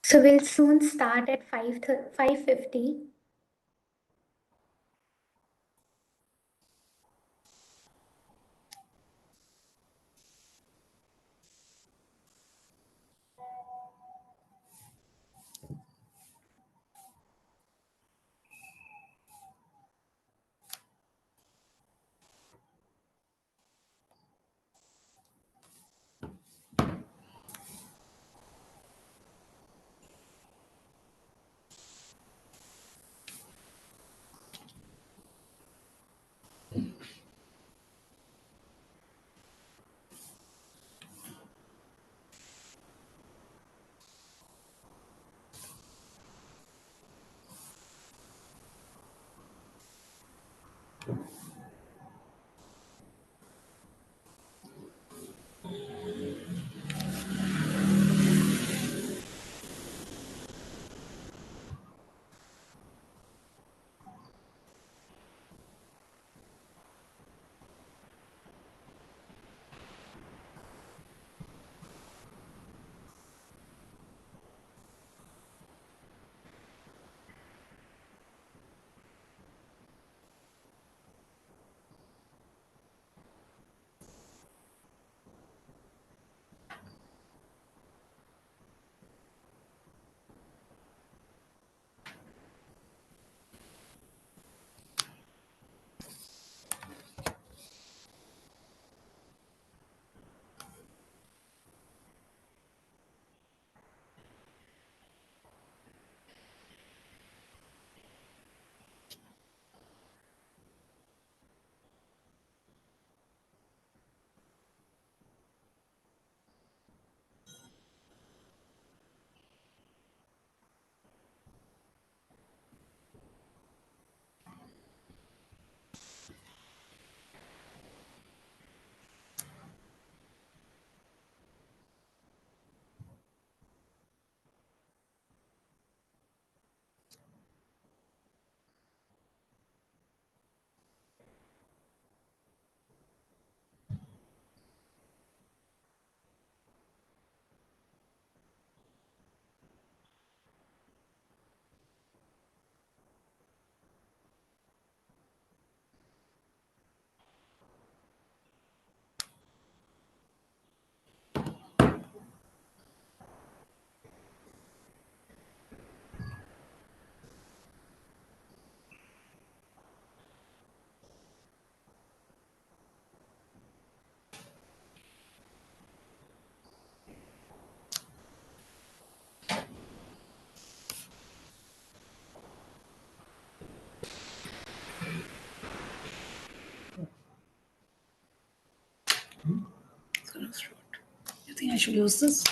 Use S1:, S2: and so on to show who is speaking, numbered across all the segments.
S1: So we'll soon start at 5:50.
S2: You think I should use this?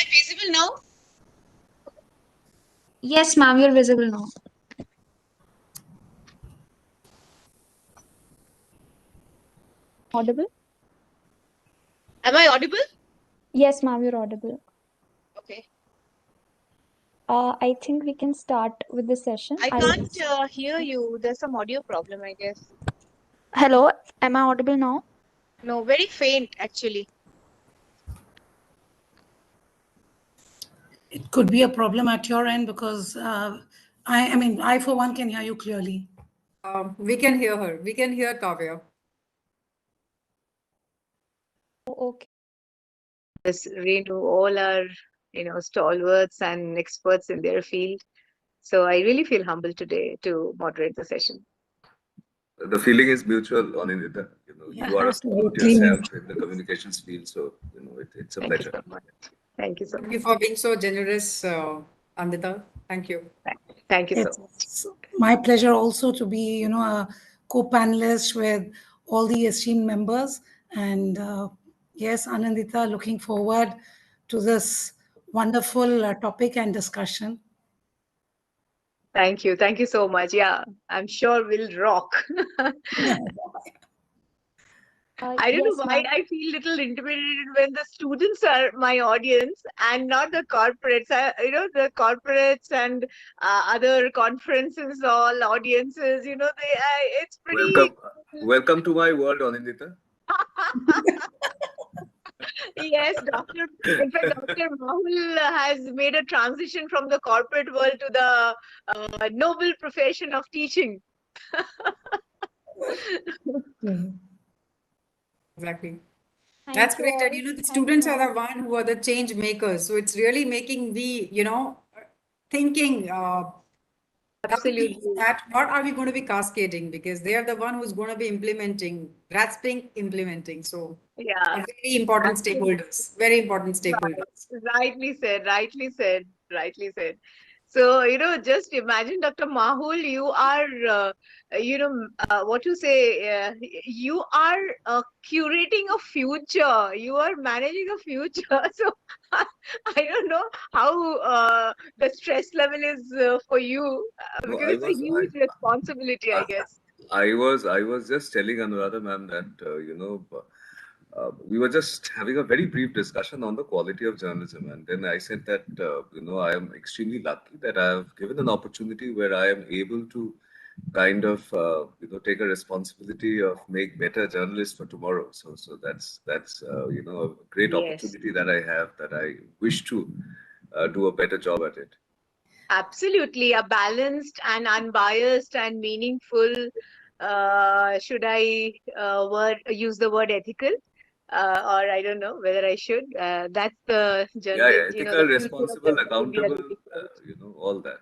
S2: I visible now?
S3: Yes, ma'am, you're visible now. Audible?
S2: Am I audible?
S3: Yes, ma'am, you're audible.
S2: Okay.
S3: I think we can start with the session.
S2: I can't hear you. There's some audio problem, I guess.
S3: Hello, am I audible now?
S2: No, very faint actually.
S4: It could be a problem at your end because I mean, I for one can hear you clearly.
S5: We can hear her. We can hear Kavya.
S3: Oh, okay.
S2: This Renu, all are, stalwarts and experts in their field. So I really feel humbled today to moderate the session.
S6: The feeling is mutual, Anindita. You are a student
S4: Totally.
S6: yourself in the communications field, so it's a
S2: Thank you
S6: pleasure.
S2: so much. Thank you so
S5: Thank
S2: much.
S5: you for being so generous, Andita. Thank you.
S2: Thank you so much.
S4: It's my pleasure also to be, a co-panelist with all the esteemed members. And yes, Anandita, looking forward to this wonderful topic and discussion.
S2: Thank you. Thank you so much. Yeah, I'm sure we'll rock. I don't know
S3: Yes,
S2: why
S3: ma'am.
S2: I feel little intimidated when the students are my audience and not the corporates. The corporates and other conferences, all audiences. It's pretty.
S6: Welcome, welcome to my world, Anindita.
S2: Yes, Doctor. In fact, Dr. Mahul has made a transition from the corporate world to the noble profession of teaching.
S5: Exactly. That's
S3: Thank you
S5: great. And
S3: all.
S5: the
S3: Thank you,
S5: students are
S3: ma'am.
S5: the one who are the change makers. So it's really making me, thinking
S2: Absolutely.
S5: that what are we going to be cascading? Because they are the one who's going to be implementing, grasping, implementing. So
S2: Yeah.
S5: are very important
S2: Absolutely.
S5: stakeholders. Very important
S2: Right.
S5: stakeholders.
S2: Rightly said, rightly said, rightly said. So, just imagine, Dr. Mahul, you are, what you say, you are curating a future. You are managing a future. So, I don't know how the stress level is for you,
S6: No,
S2: because it's a huge responsibility, I guess.
S6: I was just telling Anuradha ma'am that we were just having a very brief discussion on the quality of journalism, and then I said that I am extremely lucky that I have given an opportunity where I am able to kind of take a responsibility of make better journalists for tomorrow. So that's a great
S2: Yes.
S6: opportunity that I have that I wish to do a better job at it.
S2: Absolutely, a balanced and unbiased and meaningful. Should I use the word ethical, or I don't know whether I should. That's the
S6: Yeah, yeah,
S2: journalist,
S6: ethical,
S2: the future of the
S6: responsible,
S2: media
S6: accountable,
S2: looking for.
S6: all that.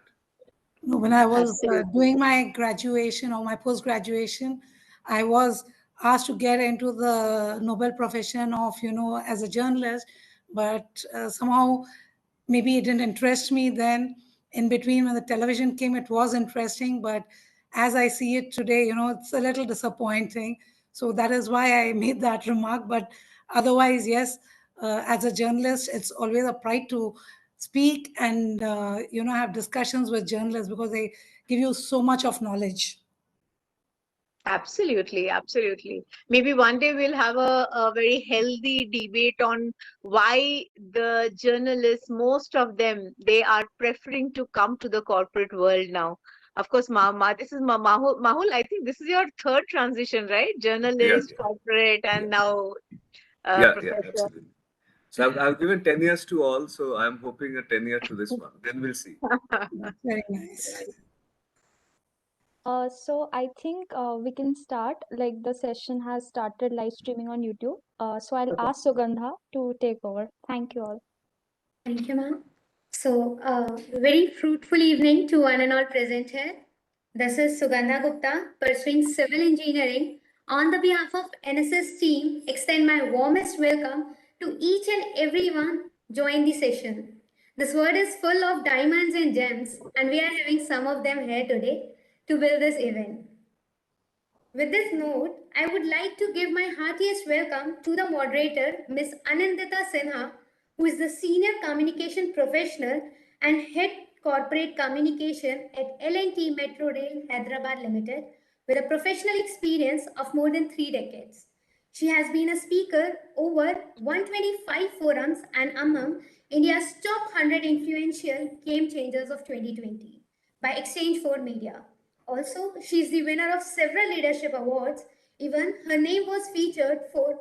S4: No, when I was
S2: Absolutely.
S4: doing my graduation or my post graduation, I was asked to get into the noble profession of, as a journalist, but somehow maybe it didn't interest me then. In between, when the television came, it was interesting, but as I see it today, it's a little disappointing. So that is why I made that remark. But otherwise, yes, as a journalist, it's always a pride to speak and have discussions with journalists because they give you so much of knowledge.
S2: Absolutely, absolutely. Maybe one day we'll have a very healthy debate on why the journalists, most of them, they are preferring to come to the corporate world now. Of course, this is Mahul. Mahul, I think this is your third transition, right?
S6: Yeah,
S2: Journalist, corporate,
S6: yeah,
S2: and now
S6: yeah,
S2: professor.
S6: absolutely. So I've given 10 years to all, so I'm hoping a 10-year to this one. Then we'll see.
S4: Very nice.
S3: So I think we can start. Like the session has started live streaming on YouTube. So I'll
S2: Okay.
S3: ask Sugandha to take over. Thank you all.
S1: Thank you, ma'am. So, very fruitful evening to one and all present here. This is Sugandha Gupta, pursuing civil engineering. On the behalf of NSS team, extend my warmest welcome to each and everyone join the session. This world is full of diamonds and gems, and we are having some of them here today to build this event. With this note, I would like to give my heartiest welcome to the moderator, Ms. Anandita Sinha, who is the senior communication professional and head corporate communication at L&T Metro Rail Hyderabad Limited with a professional experience of more than 3 decades. She has been a speaker over 125 forums and among India's top 100 influential game changers of 2020 by Exchange for Media. Also, she is the winner of several leadership awards. Even her name was featured for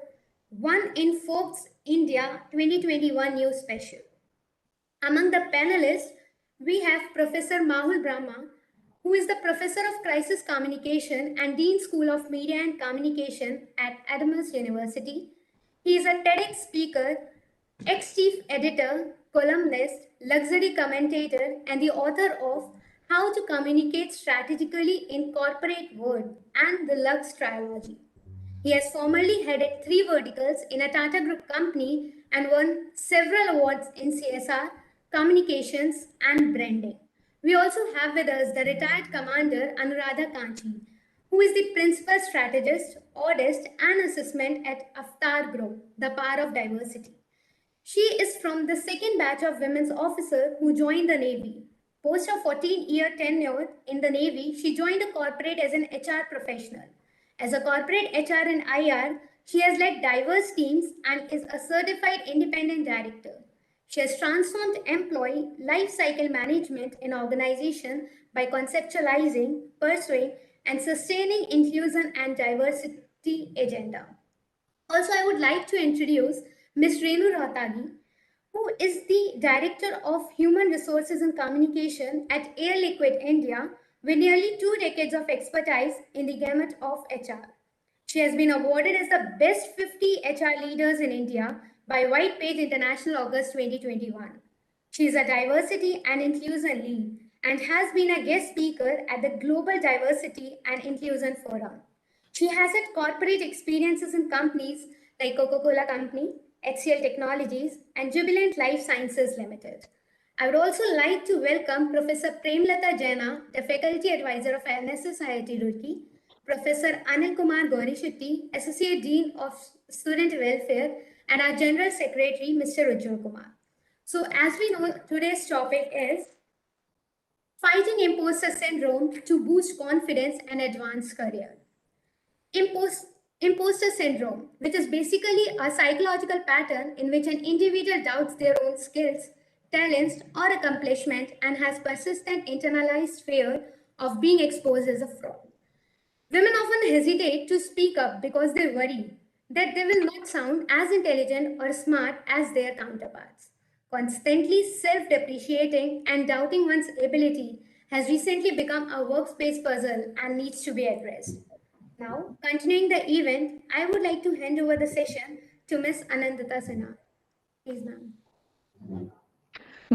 S1: one in Forbes India 2021 news special. Among the panelists, we have Professor Mahul Brahma, who is the Professor of Crisis Communication and Dean School of Media and Communication at Adams University. He is a TEDx speaker, ex-chief editor, columnist, luxury commentator, and the author of How to Communicate Strategically in Corporate World and the Lux Trilogy. He has formerly headed 3 verticals in a Tata Group company and won several awards in CSR, communications, and branding. We also have with us the retired commander Anuradha Kanchi, who is the principal strategist, audit, and assessment at Avatar Group, the Power of Diversity. She is from the second batch of women's officers who joined the Navy. Post a 14-year tenure in the Navy, she joined a corporate as an HR professional. As a corporate HR and IR, she has led diverse teams and is a certified independent director. She has transformed employee life cycle management in organization by conceptualizing, pursuing, and sustaining inclusion and diversity agenda. Also, I would like to introduce Ms. Renu Rohtagi, who is the Director of Human Resources and Communication at Air Liquide India, with nearly 2 decades of expertise in the gamut of HR. She has been awarded as the Best 50 HR Leaders in India by White Page International August 2021. She is a diversity and inclusion lead and has been a guest speaker at the Global Diversity and Inclusion Forum. She has had corporate experiences in companies like Coca-Cola Company, HCL Technologies, and Jubilant Life Sciences Limited. I would also like to welcome Professor Premlata Jaina, the Faculty Advisor of NSS IIT Roorkee, Professor Anil Kumar Gaurishetty, Associate Dean of Student Welfare, and our General Secretary, Mr. Ujjwal Kumar. So as we know, today's topic is fighting imposter syndrome to boost confidence and advance career. Imposter syndrome, which is basically a psychological pattern in which an individual doubts their own skills, talents, or accomplishment and has persistent internalized fear of being exposed as a fraud. Women often hesitate to speak up because they worry that they will not sound as intelligent or smart as their counterparts. Constantly self depreciating and doubting one's ability has recently become a workspace puzzle and needs to be addressed. Now, continuing the event, I would like to hand over the session to Ms. Anandita Sinha. Please, ma'am.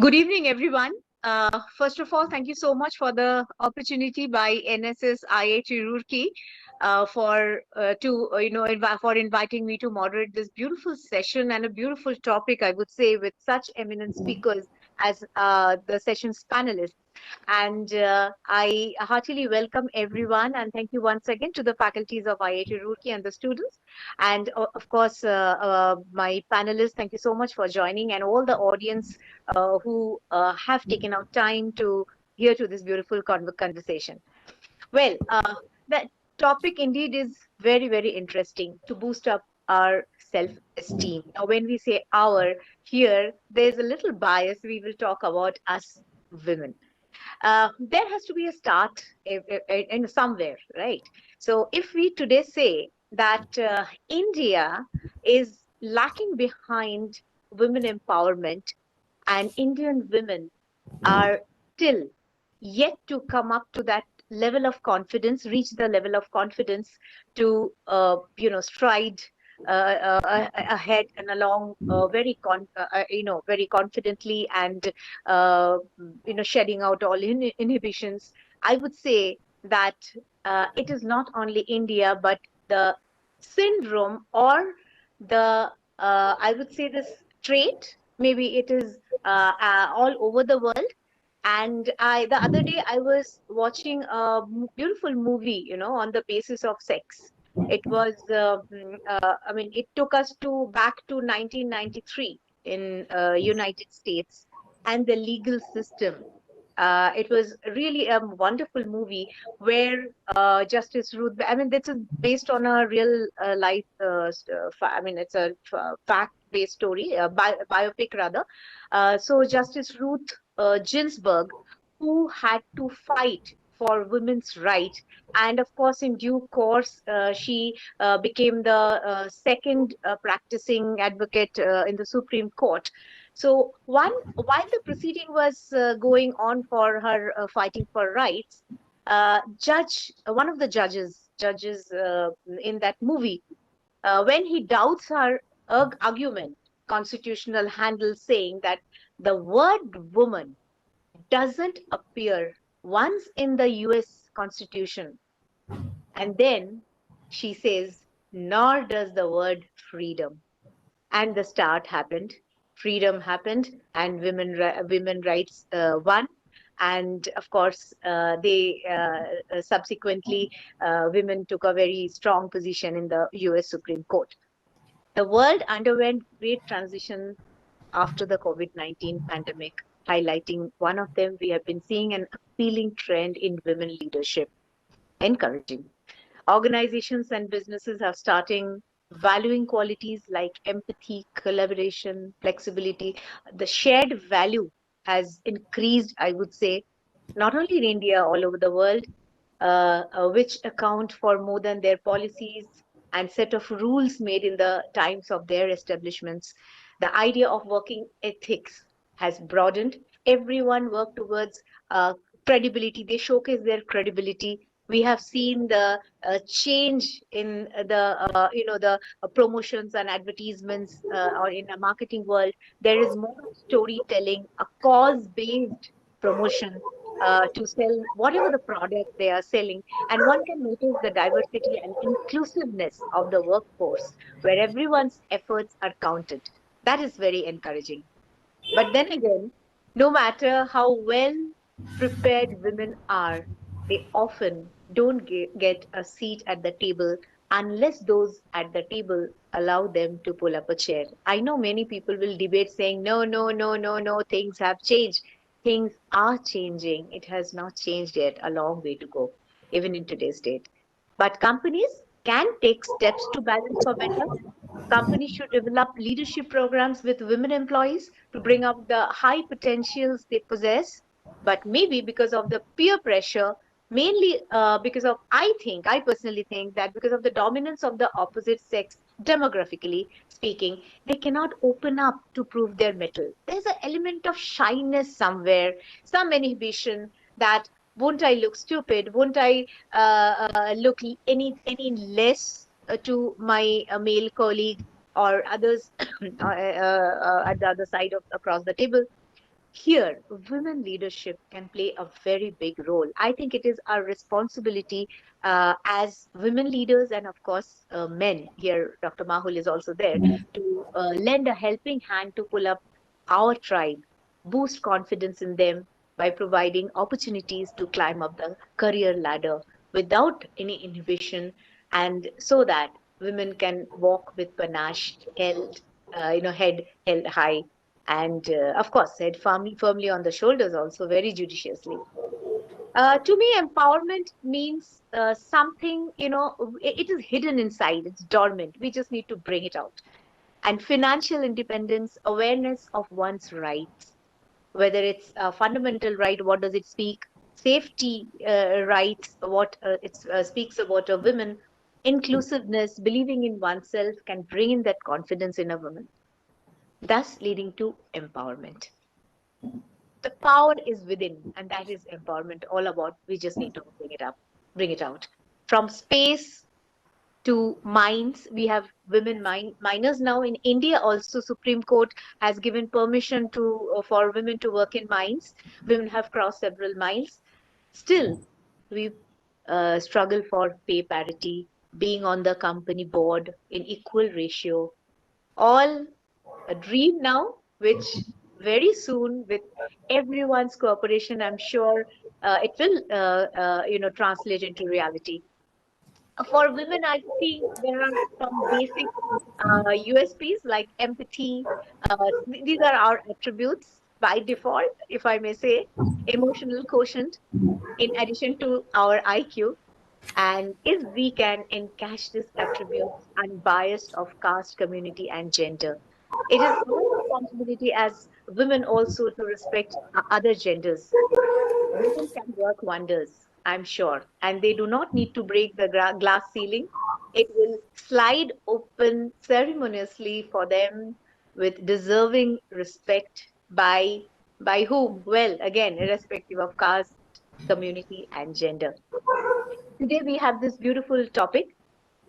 S2: Good evening, everyone. First of all, thank you so much for the opportunity by NSS IIT Roorkee for inviting me to moderate this beautiful session and a beautiful topic, I would say, with such eminent speakers as the session's panelists. And I heartily welcome everyone and thank you once again to the faculties of IIT Roorkee and the students. And of course, my panelists, thank you so much for joining, and all the audience who have taken out time to hear to this beautiful conversation. Well, that topic indeed is very, very interesting to boost up our self-esteem. Now, when we say our, here, there's a little bias. We will talk about us women. There has to be a start in somewhere, right? So if we today say that India is lacking behind women empowerment and Indian women are still yet to come up to that level of confidence, reach the level of confidence to, stride ahead and along very confidently and, shedding out all inhibitions. I would say that it is not only India, but the syndrome or I would say this trait, maybe it is all over the world. And the other day I was watching a beautiful movie, on the basis of sex. It was, it took us back to 1993. in United States and the legal system. It was really a wonderful movie where Justice Ruth, I mean, this is based on a real life, I mean, it's a fact-based story, a biopic rather. So Justice Ruth Ginsburg, who had to fight for women's right, and of course, in due course, she became the second practicing advocate in the Supreme Court. So while the proceeding was going on for her fighting for rights, one of the judges in that movie, when he doubts her argument, constitutional handle, saying that the word woman doesn't appear once in the US Constitution, and then she says, nor does the word freedom. And the start happened, freedom happened, and women rights won. And of course, they subsequently women took a very strong position in the US Supreme Court. The world underwent great transition after the COVID-19 pandemic, highlighting one of them. We have been seeing an appealing trend in women leadership, encouraging. Organizations and businesses are starting valuing qualities like empathy, collaboration, flexibility. The shared value has increased, I would say, not only in India, all over the world, which account for more than their policies and set of rules made in the times of their establishments. The idea of working ethics has broadened. Everyone work towards credibility. They showcase their credibility. We have seen the change in the promotions and advertisements, or in a marketing world. There is more storytelling, a cause-based promotion to sell whatever the product they are selling. And one can notice the diversity and inclusiveness of the workforce where everyone's efforts are counted. That is very encouraging. But then again, no matter how well prepared women are, they often don't get a seat at the table unless those at the table allow them to pull up a chair. I know many people will debate saying, no, no, no, no, no, things have changed. Things are changing. It has not changed yet, a long way to go, even in today's date. But companies can take steps to balance for better. Companies should develop leadership programs with women employees to bring up the high potentials they possess. But maybe because of the peer pressure, mainly because of, I personally think that because of the dominance of the opposite sex, demographically speaking, they cannot open up to prove their mettle. There's an element of shyness somewhere, some inhibition that won't I look stupid? Won't I look any less to my male colleague or others at the other side of across the table? Here, women leadership can play a very big role. I think it is our responsibility as women leaders, and of course, men. Here, Dr. Mahul is also there to lend a helping hand to pull up our tribe, boost confidence in them by providing opportunities to climb up the career ladder without any inhibition, and so that women can walk with panache, head held high, and of course said firmly on the shoulders, also very judiciously. To me, empowerment means something, it is hidden inside, it's dormant, we just need to bring it out. And financial independence, awareness of one's rights, whether it's a fundamental right, what does it speak, safety rights, what it speaks about a woman, inclusiveness, believing in oneself can bring in that confidence in a woman, thus leading to empowerment. The power is within, and that is empowerment all about. We just need to bring it out. From space to mines, we have women miners now in India. Also, Supreme Court has given permission to for women to work in mines. Women have crossed several miles. Still, we struggle for pay parity, being on the company board in equal ratio, all a dream now, which very soon, with everyone's cooperation, I'm sure it will, translate into reality. For women, I think there are some basic USPs like empathy. These are our attributes by default, if I may say. Emotional quotient, in addition to our IQ. And if we can encash these attributes unbiased of caste, community, and gender, it is our responsibility as women also to respect other genders. Women can work wonders, I'm sure, and they do not need to break the glass ceiling. It will slide open ceremoniously for them with deserving respect by whom? Well, again, irrespective of caste, community, and gender. Today we have this beautiful topic: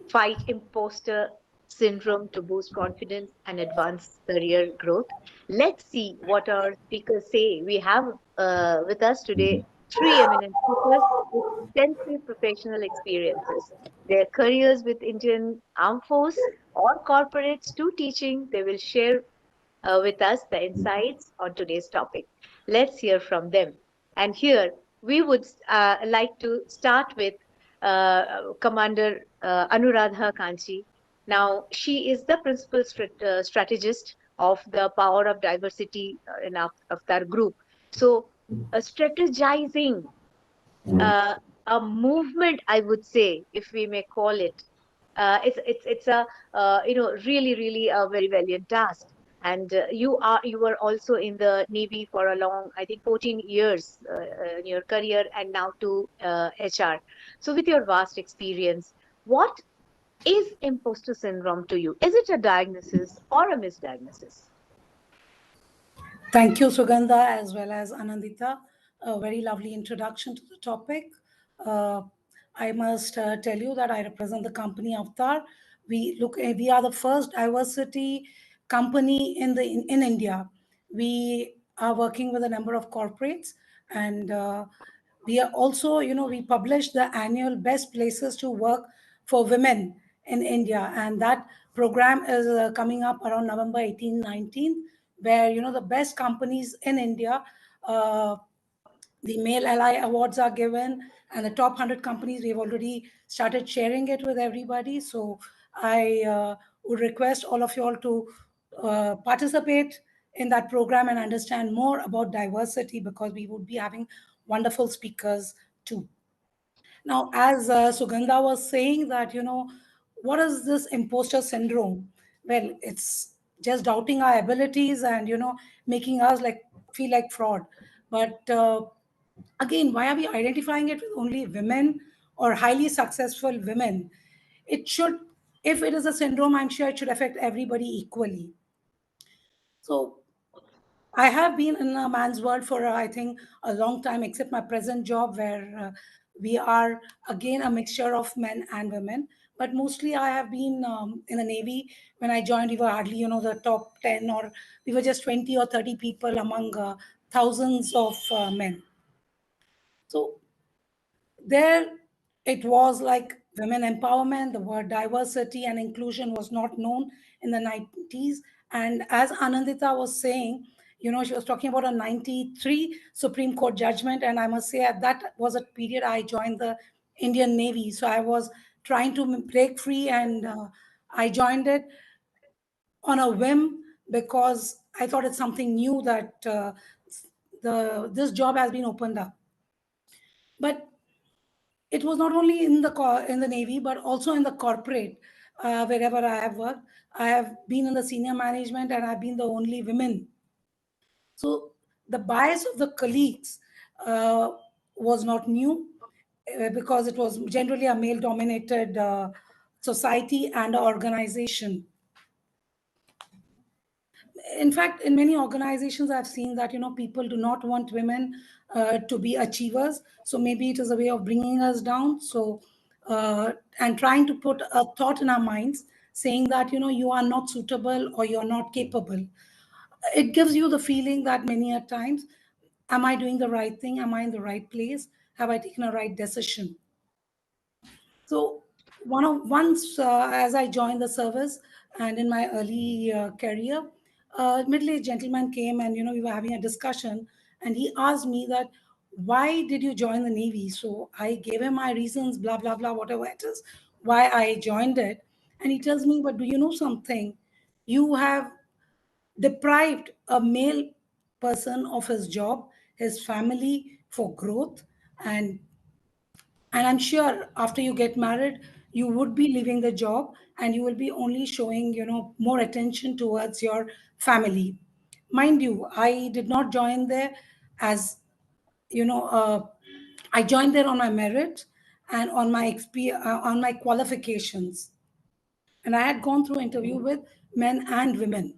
S2: fight imposter syndrome to boost confidence and advance career growth. Let's see what our speakers say. We have with us today three eminent speakers with extensive professional experiences. Their careers with Indian Armed Force or corporates to teaching, they will share with us the insights on today's topic. Let's hear from them. And here we would like to start with Commander Anuradha Kanchi. Now, she is the principal strategist of the Power of Diversity in Avatar Group. So, strategizing uh, a movement, I would say, if we may call it, it's a really a very valiant task. And you were also in the Navy for a long, I think, 14 years in your career, and now to HR. So with your vast experience, what is imposter syndrome to you? Is it a diagnosis or a misdiagnosis?
S4: Thank you, Sugandha, as well as Anandita. A very lovely introduction to the topic. Uh, I must tell you that I represent the company Avatar. We are the first diversity company in India. We are working with a number of corporates, and we are also, we publish the annual best places to work for women in India, and that program is coming up around November 18, 19, where the best companies in India, uh, the Male Ally Awards are given, and the top 100 companies, we've already started sharing it with everybody. So I would request all of you all to participate in that program and understand more about diversity, because we would be having wonderful speakers too. Now, as Sugandha was saying that, what is this imposter syndrome? Well, it's just doubting our abilities and, making us like feel like fraud. But again, why are we identifying it with only women or highly successful women? It should, if it is a syndrome, I'm sure it should affect everybody equally. So I have been in a man's world for, I think, a long time, except my present job, where we are again a mixture of men and women. But mostly, I have been in the Navy. When I joined, we were hardly, the top 10, or we were just 20 or 30 people among thousands of men. So there it was like women empowerment. The word diversity and inclusion was not known in the 90s. And as Anandita was saying, she was talking about a 93 Supreme Court judgment. And I must say, at that was a period I joined the Indian Navy. So I was trying to break free, and I joined it on a whim, because I thought it's something new that this job has been opened up. But it was not only in the Navy, but also in the corporate, wherever I have worked. I have been in the senior management, and I've been the only women. So the bias of the colleagues was not new, because it was generally a male dominated society and organization. In fact, in many organizations, I've seen that people do not want women to be achievers. So maybe it is a way of bringing us down. So and trying to put a thought in our minds, saying that you are not suitable or you're not capable. It gives you the feeling that many a times, am I doing the right thing? Am I in the right place? Have I taken a right decision? So once as I joined the service, and in my early career, a middle-aged gentleman came, and we were having a discussion, and he asked me that, why did you join the Navy? So I gave him my reasons, blah blah blah, whatever it is, why I joined it. And he tells me, but do you know something? You have deprived a male person of his job, his family for growth, and I'm sure after you get married, you would be leaving the job and you will be only showing, more attention towards your family. Mind you, I did not join there as, you know, uh, I joined there on my merit and on my on my qualifications. And I had gone through interview with men and women.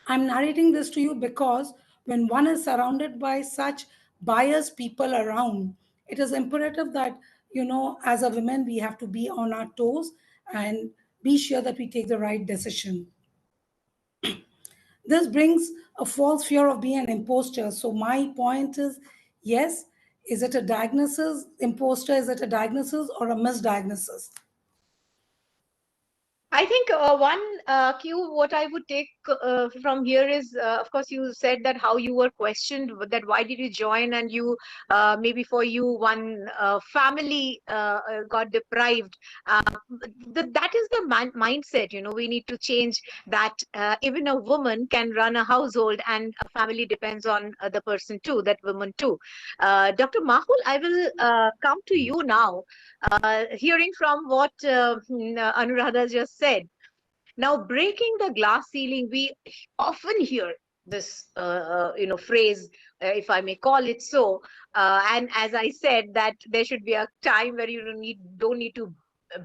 S4: I'm narrating this to you because when one is surrounded by such biased people around, it is imperative that, as a woman, we have to be on our toes and be sure that we take the right decision. This brings a false fear of being an imposter. So, my point is yes, is it a diagnosis? Imposter, is it a diagnosis or a misdiagnosis?
S2: I think one cue what I would take from here is, of course, you said that how you were questioned, that why did you join, and you maybe for you one family got deprived. That is the mindset. We need to change that. Even a woman can run a household, and a family depends on the person too, that woman too. Dr. Mahul, I will come to you now. Hearing from what Anuradha just said, now breaking the glass ceiling, we often hear this, phrase, if I may call it so. And as I said, that there should be a time where you don't need to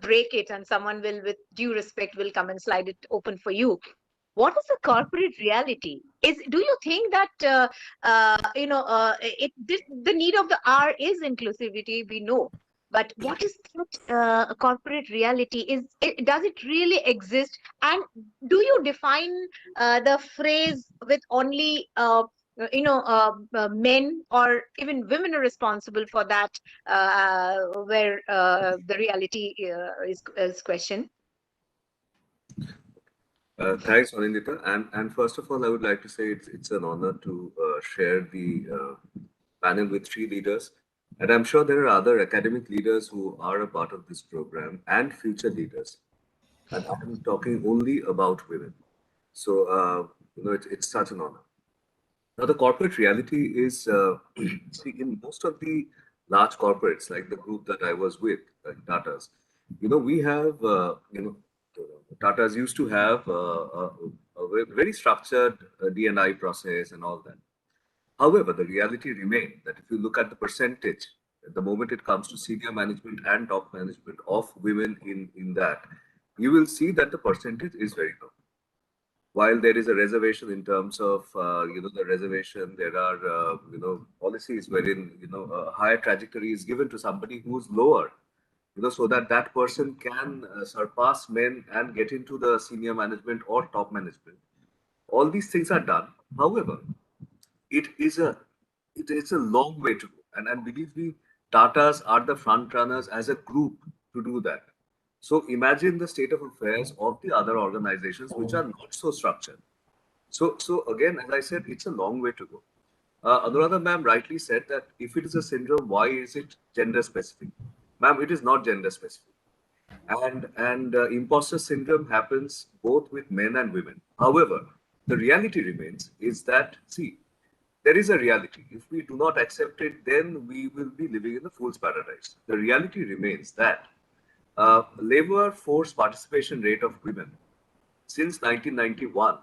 S2: break it, and someone will, with due respect, will come and slide it open for you. What is the corporate reality? Do you think that the need of the hour is inclusivity? We know, but what is that corporate reality? Does it really exist? And do you define the phrase with only men, or even women are responsible for that, where the reality is questioned?
S6: Thanks, Anindita. And first of all, I would like to say it's an honor to share the panel with three leaders. And I'm sure there are other academic leaders who are a part of this program and future leaders. And I'm talking only about women. So, it's such an honor. Now, the corporate reality is, see, in most of the large corporates, like the group that I was with, like Tata's, we have, Tata's used to have a very structured D&I process and all that. However, the reality remains that if you look at the percentage, the moment it comes to senior management and top management of women in that, you will see that the percentage is very low. While there is a reservation in terms of the reservation, there are policies wherein a higher trajectory is given to somebody who's lower, so that that person can surpass men and get into the senior management or top management. All these things are done. However, it is a it's a long way to go, and believe me, Tatas are the front runners as a group to do that. So imagine the state of affairs of the other organizations which are not so structured. So again, as I said, it's a long way to go. Anuradha ma'am rightly said that if it is a syndrome, why is it gender specific? Ma'am, it is not gender specific. And imposter syndrome happens both with men and women. However, the reality remains is that, see, there is a reality. If we do not accept it, then we will be living in the fool's paradise. The reality remains that labor force participation rate of women since 1991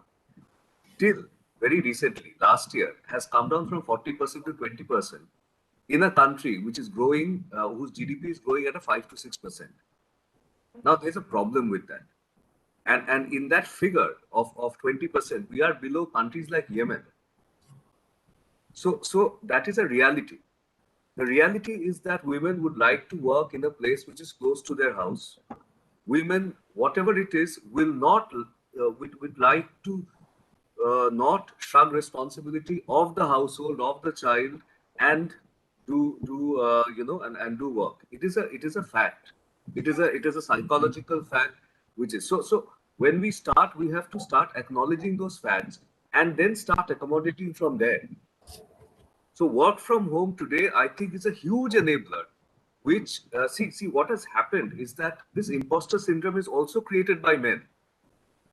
S6: till very recently, last year, has come down from 40% to 20% in a country which is growing, whose GDP is growing at a 5 to 6%. Now, there's a problem with that. And in that figure of 20%, we are below countries like Yemen. So that is a reality. The reality is that women would like to work in a place which is close to their house. Women, whatever it is, will not would like to not shrug responsibility of the household of the child and and do work. It is a fact. It is a psychological fact, which is so. When we start, we have to start acknowledging those facts and then start accommodating from there. So work from home today, I think, is a huge enabler which see what has happened is that this imposter syndrome is also created by men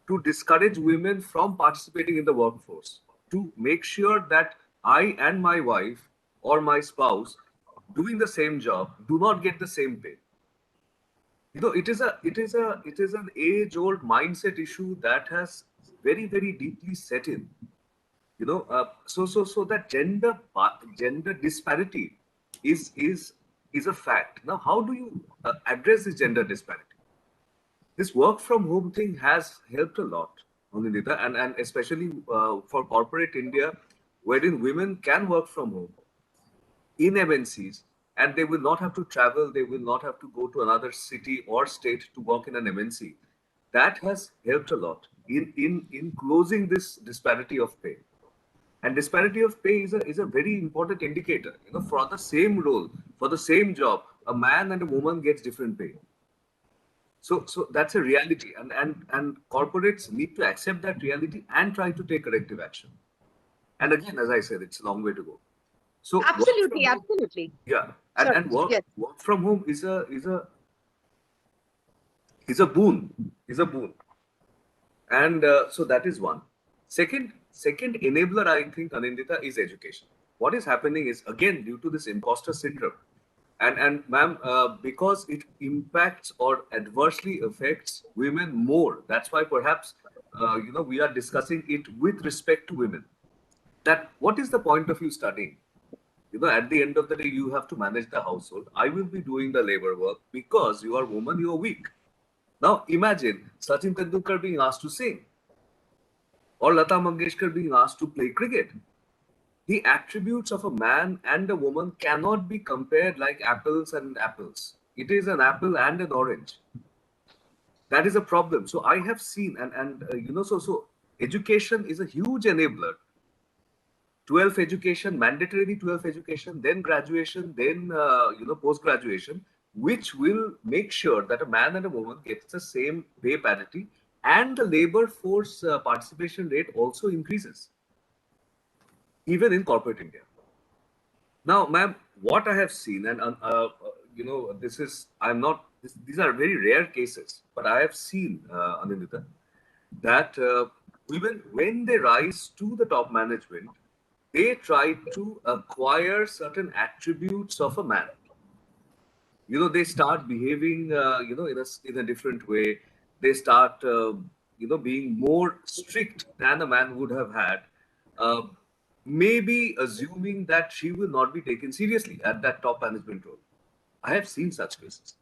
S6: to discourage women from participating in the workforce, to make sure that I and my wife or my spouse doing the same job do not get the same pay. It is an age old mindset issue that has very deeply set in. So that gender disparity is a fact. Now how do you address this gender disparity? This work from home thing has helped a lot, Anindita, and especially for corporate India, wherein women can work from home in MNCs, and they will not have to travel, they will not have to go to another city or state to work in an MNC. That has helped a lot in closing this disparity of pay. And disparity of pay is a very important indicator. For the same role, for the same job, a man and a woman gets different pay. So that's a reality, and corporates need to accept that reality and try to take corrective action. And again, as I said, it's a long way to go. So work from
S2: Absolutely,
S6: home,
S2: absolutely.
S6: yeah,
S2: Sorry.
S6: and work
S2: Yes.
S6: work from home is a boon, and so that is one. Second enabler, I think, Anindita, is education. What is happening is, again, due to this imposter syndrome, and ma'am, because it impacts or adversely affects women more. That's why perhaps we are discussing it with respect to women. That what is the point of you studying? At the end of the day, you have to manage the household. I will be doing the labor work because you are woman, you are weak. Now imagine Sachin Tendulkar being asked to sing, or Lata Mangeshkar being asked to play cricket. The attributes of a man and a woman cannot be compared like apples and apples. It is an apple and an orange. That is a problem. So I have seen, so education is a huge enabler. 12th education, mandatory 12th education, then graduation, then post graduation, which will make sure that a man and a woman gets the same pay parity, and the labor force participation rate also increases, even in corporate India. Now, ma'am, what I have seen, and this is these are very rare cases, but I have seen, Anindita, that women, when they rise to the top management, they try to acquire certain attributes of a man. They start behaving, in a different way. They start, being more strict than a man would have had. Uh, Maybe assuming that she will not be taken seriously at that top management role. I have seen such cases.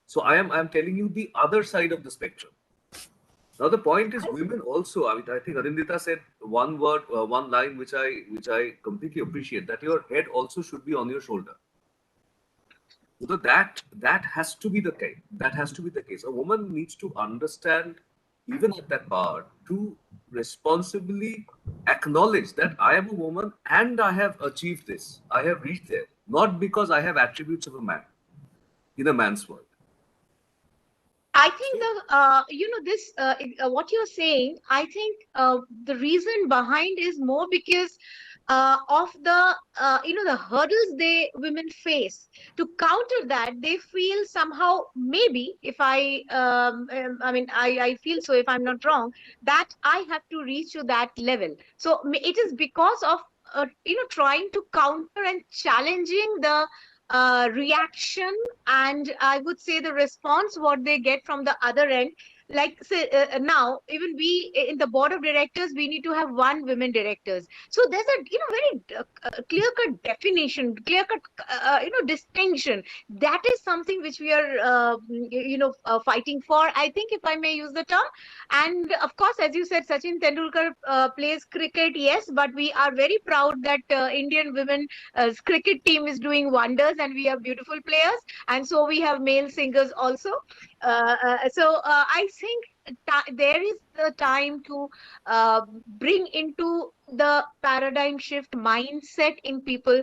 S6: So I am telling you the other side of the spectrum. Now the point is, women also. I mean, I think Arindita said one word, one line, which I completely appreciate. That your head also should be on your shoulder. That has to be the case. That has to be the case. A woman needs to understand, even at that power, to responsibly acknowledge that I am a woman and I have achieved this. I have reached there, not because I have attributes of a man in a man's world.
S2: I think this what you're saying. I think the reason behind is more because of the the hurdles women face. To counter that, they feel somehow, maybe, if I mean, I feel so, if I'm not wrong, that I have to reach to that level. So it is because of trying to counter and challenging the reaction, and I would say the response what they get from the other end. Like, say, now even we in the board of directors, we need to have one women directors. So there's a very clear cut definition, clear cut distinction. That is something which we are fighting for, I think, if I may use the term. And of course, as you said, Sachin Tendulkar plays cricket, yes, but we are very proud that Indian women cricket team is doing wonders, and we have beautiful players, and so we have male singers also. I think there is the time to bring into the paradigm shift mindset in people.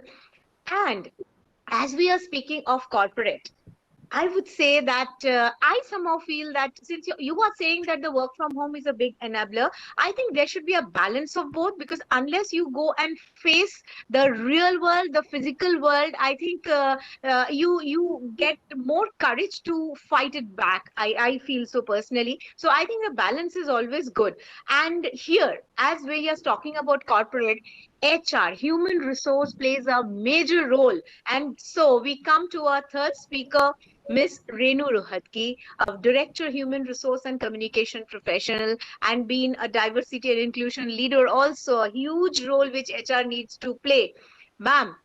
S2: And as we are speaking of corporate, I would say that I somehow feel that since you are saying that the work from home is a big enabler, I think there should be a balance of both, because unless you go and face the real world, the physical world, I think you get more courage to fight it back. I feel so personally. So I think the balance is always good. And here, as we are talking about corporate, HR, human resource, plays a major role. And so we come to our third speaker, Miss Renu Rohatgi, a Director Human Resource and Communication Professional, and being a diversity and inclusion leader, also a huge role which HR needs to play. Ma'am,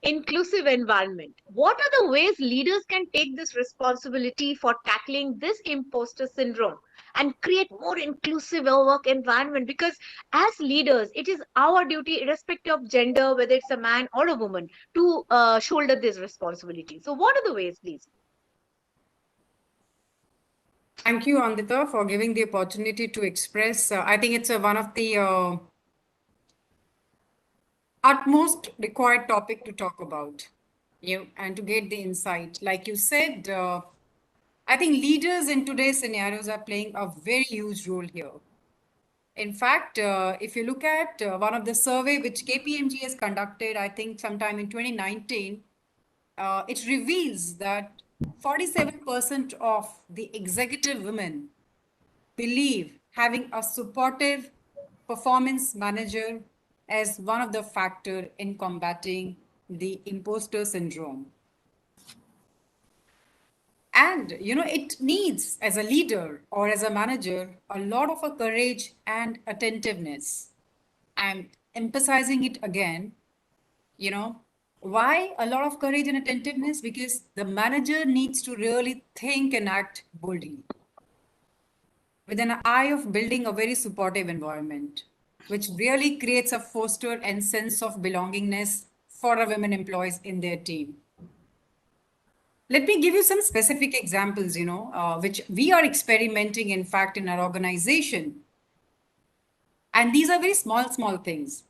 S2: inclusive environment. What are the ways leaders can take this responsibility for tackling this imposter syndrome and create more inclusive work environment? Because as leaders, it is our duty, irrespective of gender, whether it's a man or a woman, to shoulder this responsibility. So what are the ways, please?
S5: Thank you, Andita, for giving the opportunity to express. I think it's one of the utmost required topic to talk about, and to get the insight. Like you said, I think leaders in today's scenarios are playing a very huge role here. In fact, if you look at one of the survey which KPMG has conducted, I think sometime in 2019, it reveals that 47% of the executive women believe having a supportive performance manager as one of the factor in combating the imposter syndrome. And it needs, as a leader or as a manager, a lot of a courage and attentiveness. I'm emphasizing it again. you know why a lot of courage and attentiveness? Because the manager needs to really think and act boldly with an eye of building a very supportive environment, which really creates a foster and sense of belongingness for our women employees in their team. Let me give you some specific examples, which we are experimenting, in fact, in our organization. And these are very small, small things.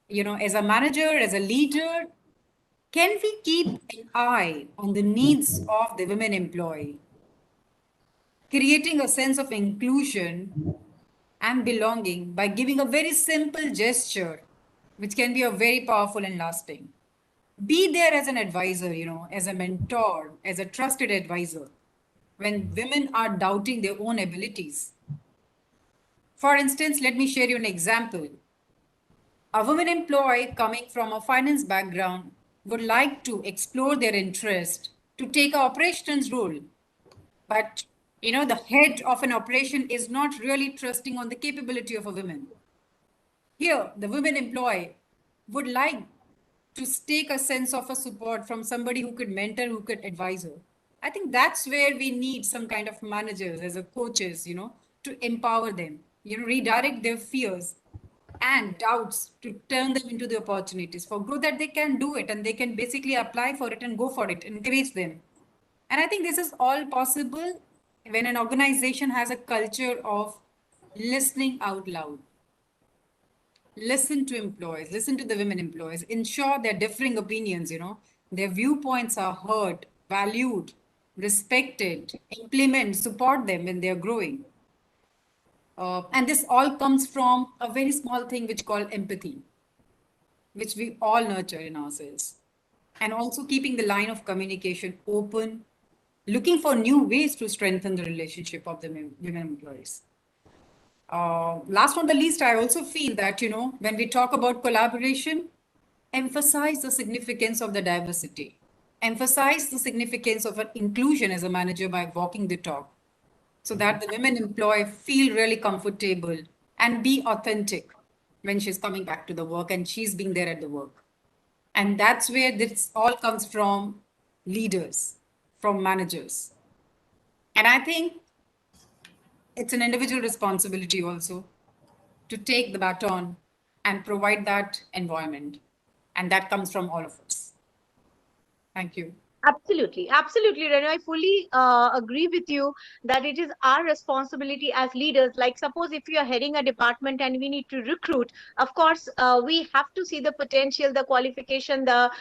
S5: As a manager, as a leader, can we keep an eye on the needs of the women employee, creating a sense of inclusion and belonging by giving a very simple gesture, which can be a very powerful and lasting? Be there as an advisor, as a mentor, as a trusted advisor when women are doubting their own abilities. For instance, let me share you an example. A woman employee coming from a finance background would like to explore their interest to take a operations role. But the head of an operation is not really trusting on the capability of a woman. Here, the women employee would like to take a sense of a support from somebody who could mentor, who could advise her. I think that's where we need some kind of managers as a coaches, to empower them, redirect their fears and doubts to turn them into the opportunities for growth, that they can do it and they can basically apply for it and go for it, encourage them. And I think this is all possible when an organization has a culture of listening out loud. Listen to employees, listen to the women employees, ensure their differing opinions, their viewpoints are heard, valued, respected, implement, support them when they're growing. And this all comes from a very small thing which called empathy, which we all nurture in ourselves. And also keeping the line of communication open, looking for new ways to strengthen the relationship of the women employees. Last on the list, I also feel that, when we talk about collaboration, emphasize the significance of the diversity, emphasize the significance of an inclusion as a manager by walking the talk, so that the women employee feel really comfortable and be authentic when she's coming back to the work and she's being there at the work. And that's where this all comes from: leaders, from managers. And I think it's an individual responsibility also to take the baton and provide that environment. And that comes from all of us. Thank you.
S2: Absolutely, absolutely, Renu. I fully agree with you that it is our responsibility as leaders. Like, suppose if you are heading a department and we need to recruit, of course, we have to see the potential, the qualification, the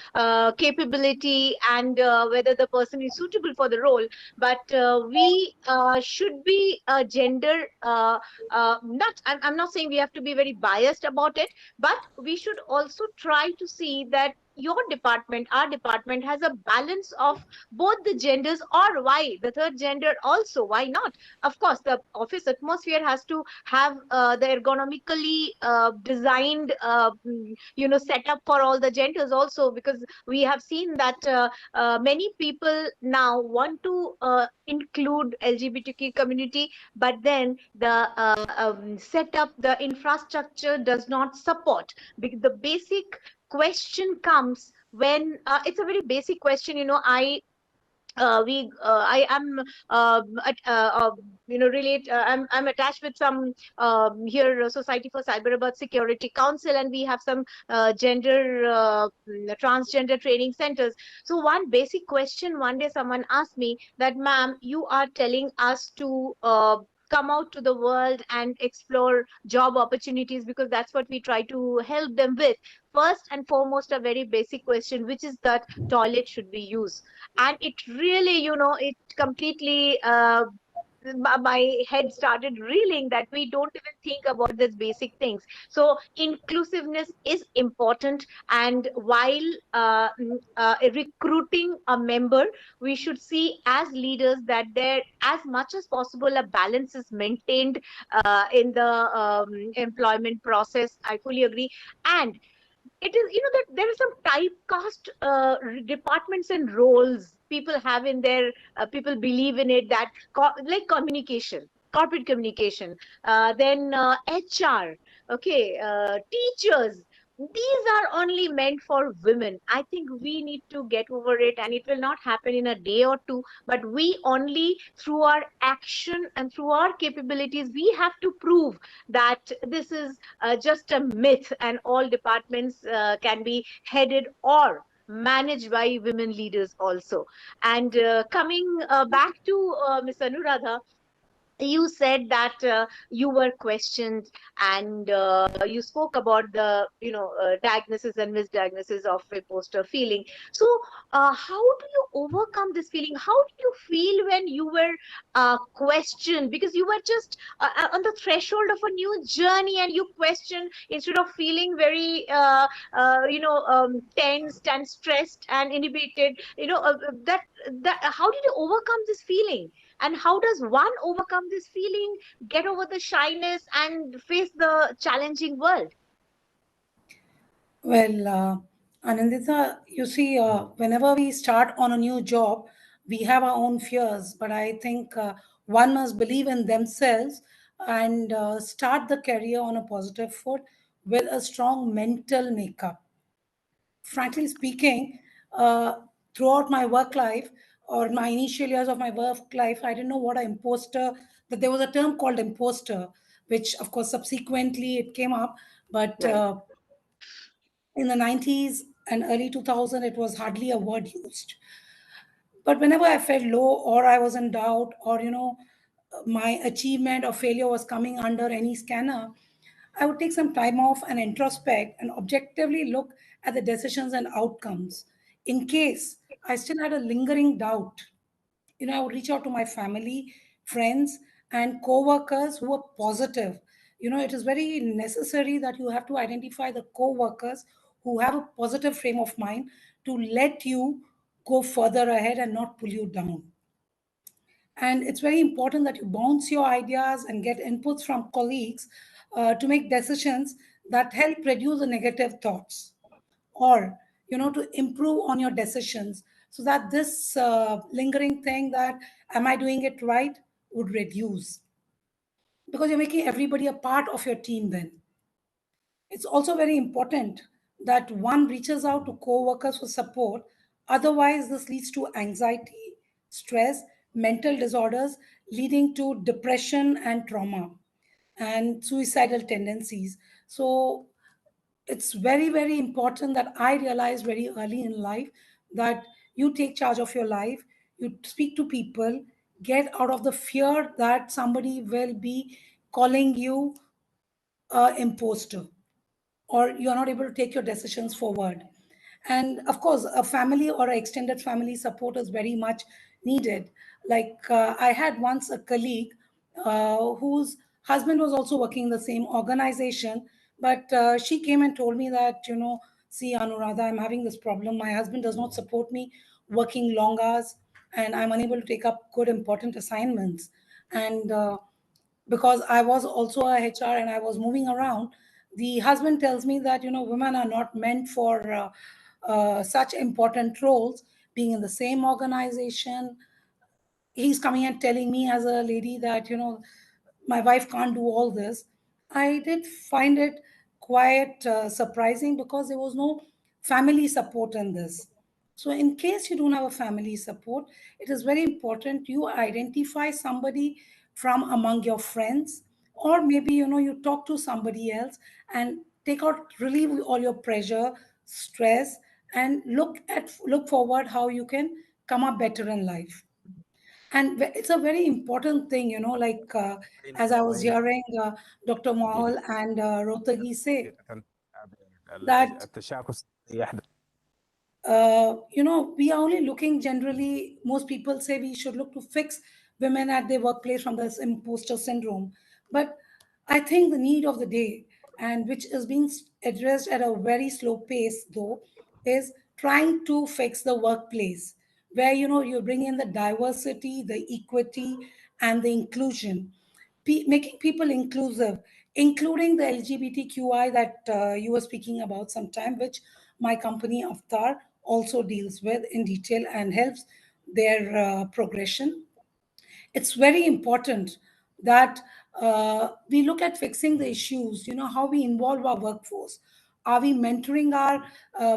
S2: capability, and whether the person is suitable for the role. But we should be gender. Not, I'm not saying we have to be very biased about it, but we should also try to see that your department, our department, has a balance of both the genders, or why the third gender also, why not? Of course, the office atmosphere has to have the ergonomically designed set up for all the genders also, because we have seen that many people now want to include LGBTQ community, but then the setup, the infrastructure does not support. The basic question comes when it's a very basic question. I am relate I'm attached with some here Society for Cyber Abuse Security Council, and we have some gender transgender training centers. So one basic question, one day someone asked me that, ma'am, you are telling us to come out to the world and explore job opportunities, because that's what we try to help them with. First and foremost, a very basic question, which is that toilet should we use? And it really, it completely my head started reeling that we don't even think about these basic things. So inclusiveness is important, and while recruiting a member, we should see as leaders that there, as much as possible, a balance is maintained in the employment process. I fully agree. And it is, that there is some typecast departments and roles people have in their people believe in it, that like communication, corporate communication, then HR, okay, teachers, these are only meant for women. I think we need to get over it, and it will not happen in a day or two, but we only, through our action and through our capabilities, we have to prove that this is just a myth, and all departments can be headed or managed by women leaders also. And coming back to Ms. Anuradha, you said that you were questioned, and you spoke about the diagnosis and misdiagnosis of imposter feeling. So how do you overcome this feeling? How did you feel when you were questioned, because you were just on the threshold of a new journey, and you questioned instead of feeling very tensed and stressed and inhibited, that how did you overcome this feeling? And how does one overcome this feeling, get over the shyness, and face the challenging world?
S4: Well, Anandita, you see, whenever we start on a new job, we have our own fears, but I think one must believe in themselves and start the career on a positive foot with a strong mental makeup. Frankly speaking, throughout my work life or my initial years of my work life, I didn't know what an imposter, that there was a term called imposter, which of course subsequently it came up. But
S2: Right.
S4: in the 90s and early 2000, it was hardly a word used. But whenever I felt low or I was in doubt, or my achievement or failure was coming under any scanner, I would take some time off and introspect and objectively look at the decisions and outcomes. In case I still had a lingering doubt, I would reach out to my family, friends, and co-workers who were positive. It is very necessary that you have to identify the co-workers who have a positive frame of mind to let you go further ahead and not pull you down. And it's very important that you bounce your ideas and get inputs from colleagues to make decisions that help reduce the negative thoughts, or to improve on your decisions, so that this lingering thing that am I doing it right would reduce, because you're making everybody a part of your team then. It's also very important that one reaches out to co-workers for support. Otherwise, this leads to anxiety, stress, mental disorders, leading to depression and trauma and suicidal tendencies. So it's very, very important that I realized very early in life that You take charge of your life, you speak to people, get out of the fear that somebody will be calling you a imposter, or you're not able to take your decisions forward. And of course, a family or an extended family support is very much needed. Like I had once a colleague whose husband was also working in the same organization, but she came and told me that, see, Anuradha, I'm having this problem. My husband does not support me working long hours, and I'm unable to take up good, important assignments. And because I was also a HR and I was moving around, the husband tells me that, women are not meant for such important roles, being in the same organization. He's coming and telling me as a lady that, my wife can't do all this. I did find it quite surprising, because there was no family support in this. So in case you don't have a family support, it is very important you identify somebody from among your friends, or maybe, you talk to somebody else and take out, relieve all your pressure, stress, and look forward how you can come up better in life. And it's a very important thing, like as I was hearing Dr. Mahal and Rotagi say that we are only looking, generally most people say we should look to fix women at their workplace from this imposter syndrome. But I think the need of the day, and which is being addressed at a very slow pace though, is trying to fix the workplace, where you bring in the diversity, the equity, and the inclusion, making people inclusive, including the LGBTQI that you were speaking about sometime, which my company Avatar also deals with in detail and helps their progression. It's very important that we look at fixing the issues, how we involve our workforce. Are we mentoring our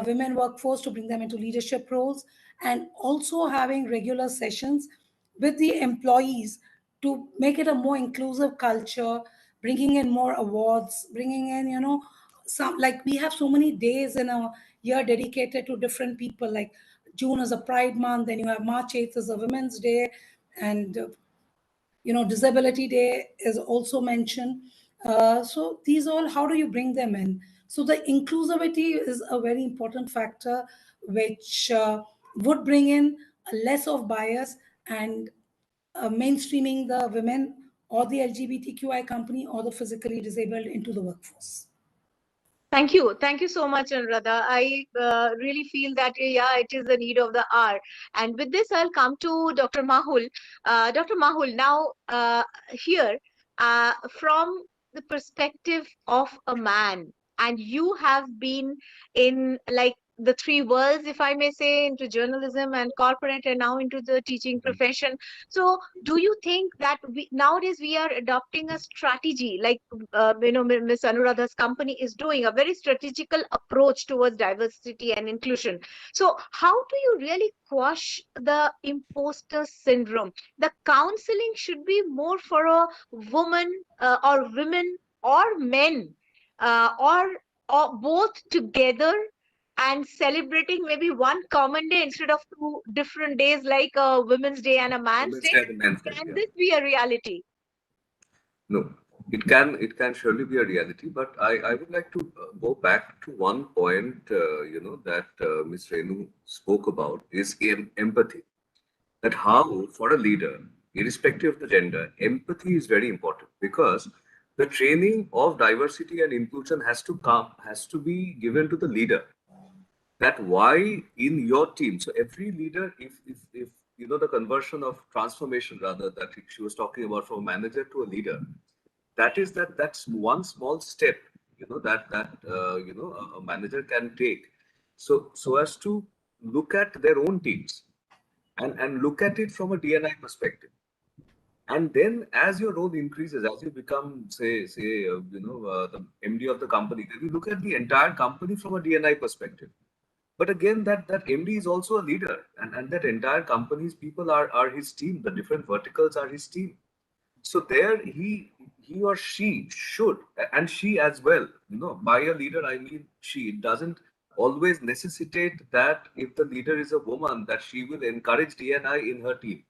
S4: women workforce to bring them into leadership roles, and also having regular sessions with the employees to make it a more inclusive culture, bringing in more awards, bringing in, some, like we have so many days in a year dedicated to different people. Like June is a Pride Month, then you have March 8th is a Women's Day, and Disability Day is also mentioned. So these all, how do you bring them in? So the inclusivity is a very important factor, which would bring in a less of bias, and mainstreaming the women or the LGBTQI company or the physically disabled into the workforce.
S2: Thank you. Thank you so much, Anuradha. I really feel that, yeah, it is the need of the hour. And with this, I'll come to Dr. Mahul. Dr. Mahul, now here, from the perspective of a man, and you have been in like the three worlds, if I may say, into journalism and corporate, and now into the teaching profession. So, do you think that nowadays we are adopting a strategy like Miss Anuradha's company is doing a very strategical approach towards diversity and inclusion. So, how do you really quash the imposter syndrome? The counseling should be more for a woman or women or men or both together, and celebrating maybe one common day instead of two different days like a Women's Day and a Man's
S6: Women's
S2: Day.
S6: Day and Men's Day,
S2: Can
S6: yeah.
S2: this be a reality?
S6: No, it can surely be a reality, but I would like to go back to one point, that Ms. Renu spoke about is empathy. That how, for a leader, irrespective of the gender, empathy is very important, because the training of diversity and inclusion has to be given to the leader. That why in your team, so every leader, if the conversion of transformation, rather, that she was talking about, from a manager to a leader, that's one small step, a manager can take, so as to look at their own teams, and look at it from a DNI perspective. And then as your role increases, as you become, the MD of the company, then you look at the entire company from a DNI perspective. But again, that MD is also a leader, and that entire company's people are his team. The different verticals are his team. So there, he or she should, and she as well. By a leader, I mean she. It doesn't always necessitate that if the leader is a woman, that she will encourage D&I in her team.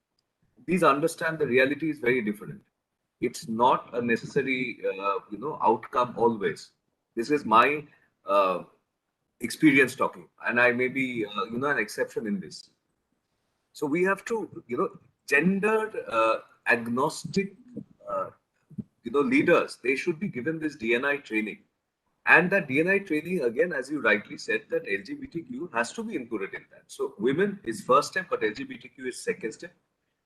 S6: Please understand the reality is very different. It's not a necessary, outcome always. This is my uh, experience talking, and I may be, an exception in this. So we have to, gender agnostic, uh, leaders. They should be given this DNI training, and that DNI training, again, as you rightly said, that LGBTQ has to be included in that. So women is first step, but LGBTQ is second step.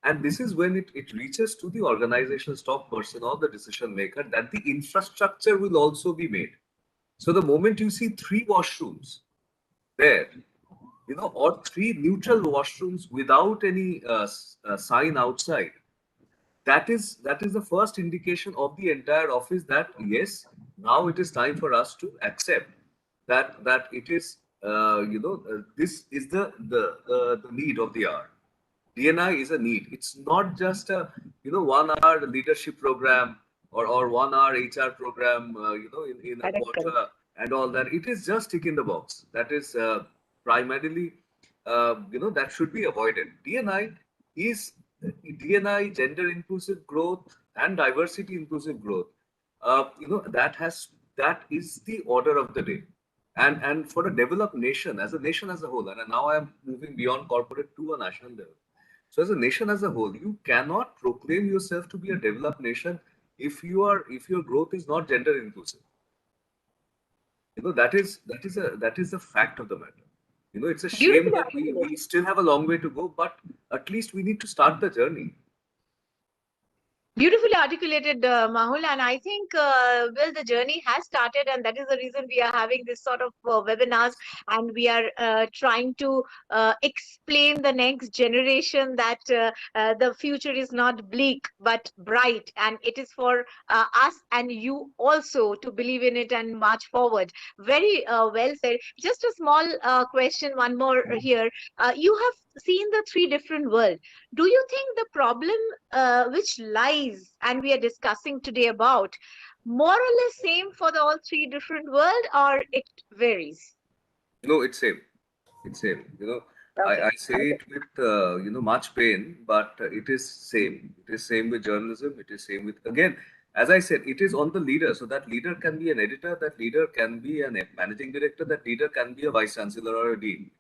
S6: And this is when it reaches to the organizational top person or the decision maker that the infrastructure will also be made. So the moment you see three washrooms there, or three neutral washrooms without any sign outside, that is the first indication of the entire office that yes, now it is time for us to accept that it is this is the need of the hour. DNI is a need. It's not just a 1 hour leadership program or 1 hour HR program in a
S2: Correct, correct.
S6: quarter and all that. It is just tick in the box. That is primarily that should be avoided. Is DNI, gender inclusive growth and diversity inclusive growth. That is the order of the day. And for a developed nation, as a nation as a whole, and now I am moving beyond corporate to a national level. So as a nation as a whole, you cannot proclaim yourself to be a developed nation if your growth is not gender inclusive. That is a fact of the matter. It's a shame
S2: Beautifully
S6: that we
S2: articulated.
S6: still have a long way to go, but at least we need to start the journey.
S2: Beautifully articulated, Mahul. And I think, well, the journey has started, and that is the reason we are having this sort of webinars, and we are trying to explain the next generation that the future is not bleak but bright, and it is for us and you also to believe in it and march forward. Very well said. Just a small question, one more here. You have seen the three different worlds. Do you think the problem which lies and we are discussing today about more or less same for the all three different world, or it varies?
S6: No, it's same. It's same.
S2: Okay.
S6: I say
S2: Okay.
S6: it with much pain, but it is same. It is same with journalism. It is same with, again, as I said, it is on the leader. So that leader can be an editor. That leader can be a managing director. That leader can be a vice chancellor or a dean.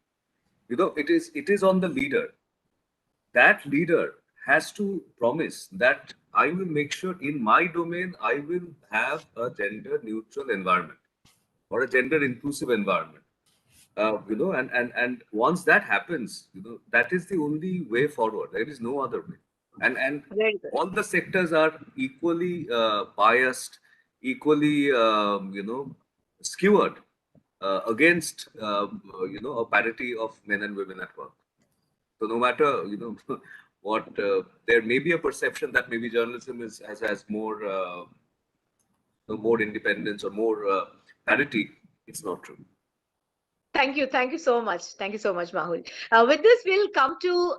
S6: It is on the leader. That leader has to promise that I will make sure in my domain I will have a gender neutral environment or a gender inclusive environment. And once that happens, that is the only way forward. There is no other way. And
S2: Very good.
S6: all the sectors are equally biased, equally skewered against a parity of men and women at work. So no matter what, there may be a perception that maybe journalism has more more independence or more parity. It's not true.
S2: Thank you. Thank you so much. Thank you so much, Mahul. With this, we'll come to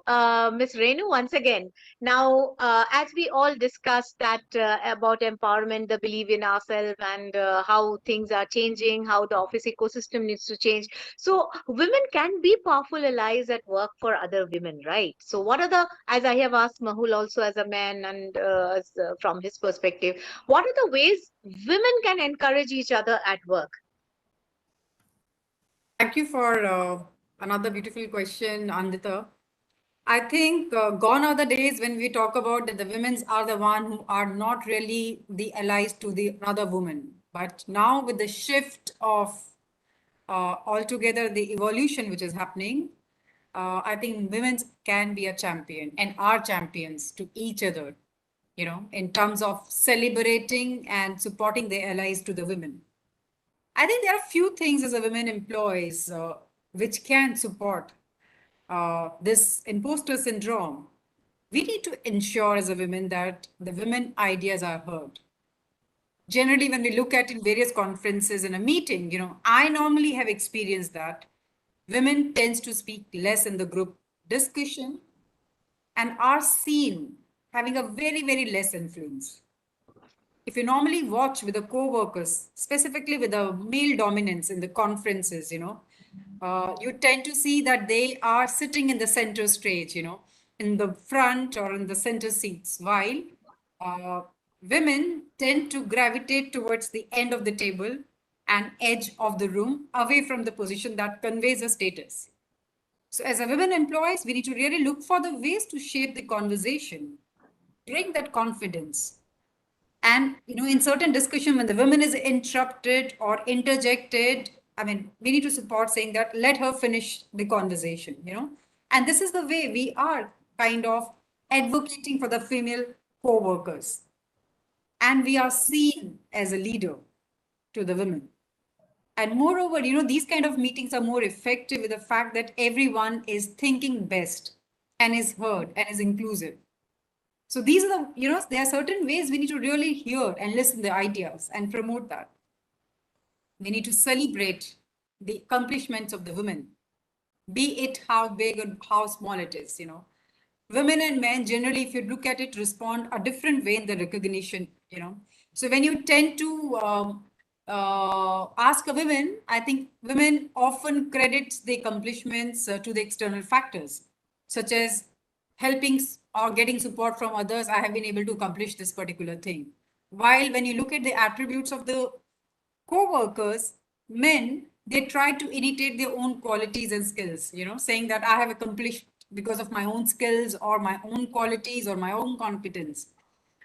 S2: Ms. Renu once again. Now, as we all discussed that about empowerment, the belief in ourselves, and how things are changing, how the office ecosystem needs to change. So, women can be powerful allies at work for other women, right? So, what are the, as I have asked Mahul also as a man and from his perspective, what are the ways women can encourage each other at work?
S5: Thank you for another beautiful question, Andita. I think gone are the days when we talk about that the women's are the one who are not really the allies to the another woman. But now with the shift of altogether the evolution which is happening, I think women can be a champion and are champions to each other, in terms of celebrating and supporting their allies to the women. I think there are few things as a women employees which can support this imposter syndrome. We need to ensure as a women that the women ideas are heard. Generally, when we look at in various conferences in a meeting, I normally have experienced that women tends to speak less in the group discussion and are seen having a very, very less influence. If you normally watch with the co-workers, specifically with the male dominance in the conferences, you tend to see that they are sitting in the center stage, in the front or in the center seats, while uh, women tend to gravitate towards the end of the table and edge of the room, away from the position that conveys a status. So as a women employees, we need to really look for the ways to shape the conversation, bring that confidence. And in certain discussion, when the woman is interrupted or interjected, I mean, we need to support saying that let her finish the conversation, And this is the way we are kind of advocating for the female co-workers. And we are seen as a leader to the women. And moreover, these kind of meetings are more effective with the fact that everyone is thinking best and is heard and is inclusive. So these are there are certain ways we need to really hear and listen the ideas and promote that. We need to celebrate the accomplishments of the women, be it how big or how small it is, Women and men generally, if you look at it, respond a different way in the recognition, So when you tend to ask a woman, I think women often credit the accomplishments to the external factors, such as helping or getting support from others. I have been able to accomplish this particular thing. While when you look at the attributes of the co-workers, men, they try to imitate their own qualities and skills, saying that I have accomplished because of my own skills or my own qualities or my own competence.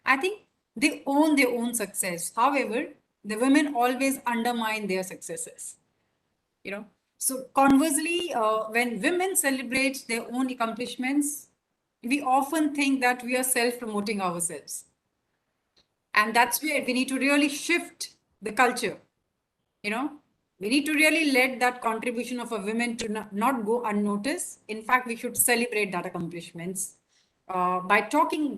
S5: I think they own their own success. However, the women always undermine their successes, So conversely, when women celebrate their own accomplishments, we often think that we are self-promoting ourselves. And that's where we need to really shift the culture. We need to really let that contribution of a woman to not go unnoticed. In fact, we should celebrate that accomplishments by talking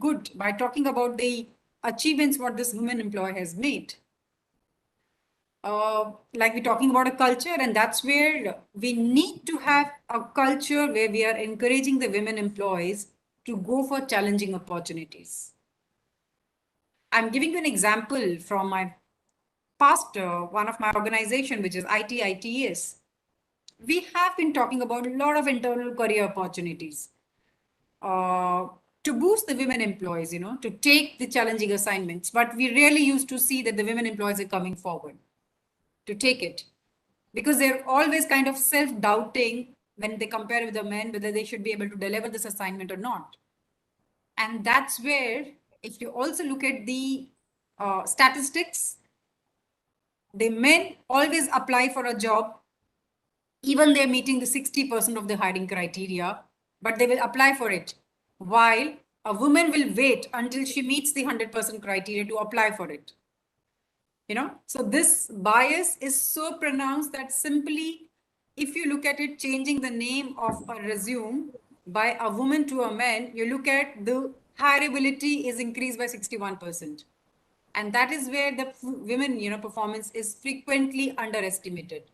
S5: about the achievements what this woman employee has made. Like we're talking about a culture, and that's where we need to have a culture where we are encouraging the women employees to go for challenging opportunities. I'm giving you an example from my past one of my organization, which is ITS. We have been talking about a lot of internal career opportunities to boost the women employees, to take the challenging assignments. But we really used to see that the women employees are coming forward to take it because they're always kind of self-doubting when they compare with the men, whether they should be able to deliver this assignment or not. And that's where, if you also look at the statistics, the men always apply for a job, even they're meeting the 60% of the hiring criteria, but they will apply for it. While a woman will wait until she meets the 100% criteria to apply for it. So this bias is so pronounced that simply, if you look at it, changing the name of a resume by a woman to a man, you look at the hireability is increased by 61%. And that is where the women, performance is frequently underestimated.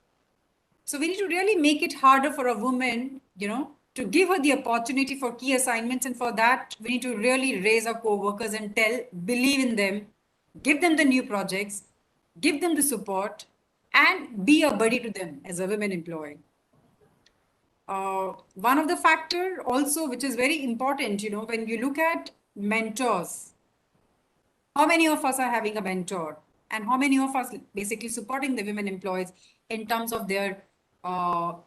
S5: So we need to really make it harder for a woman, to give her the opportunity for key assignments. And for that, we need to really raise our co-workers and believe in them, give them the new projects, give them the support, and be a buddy to them as a women employee. One of the factor also, which is very important, when you look at mentors, how many of us are having a mentor? And how many of us basically supporting the women employees in terms of their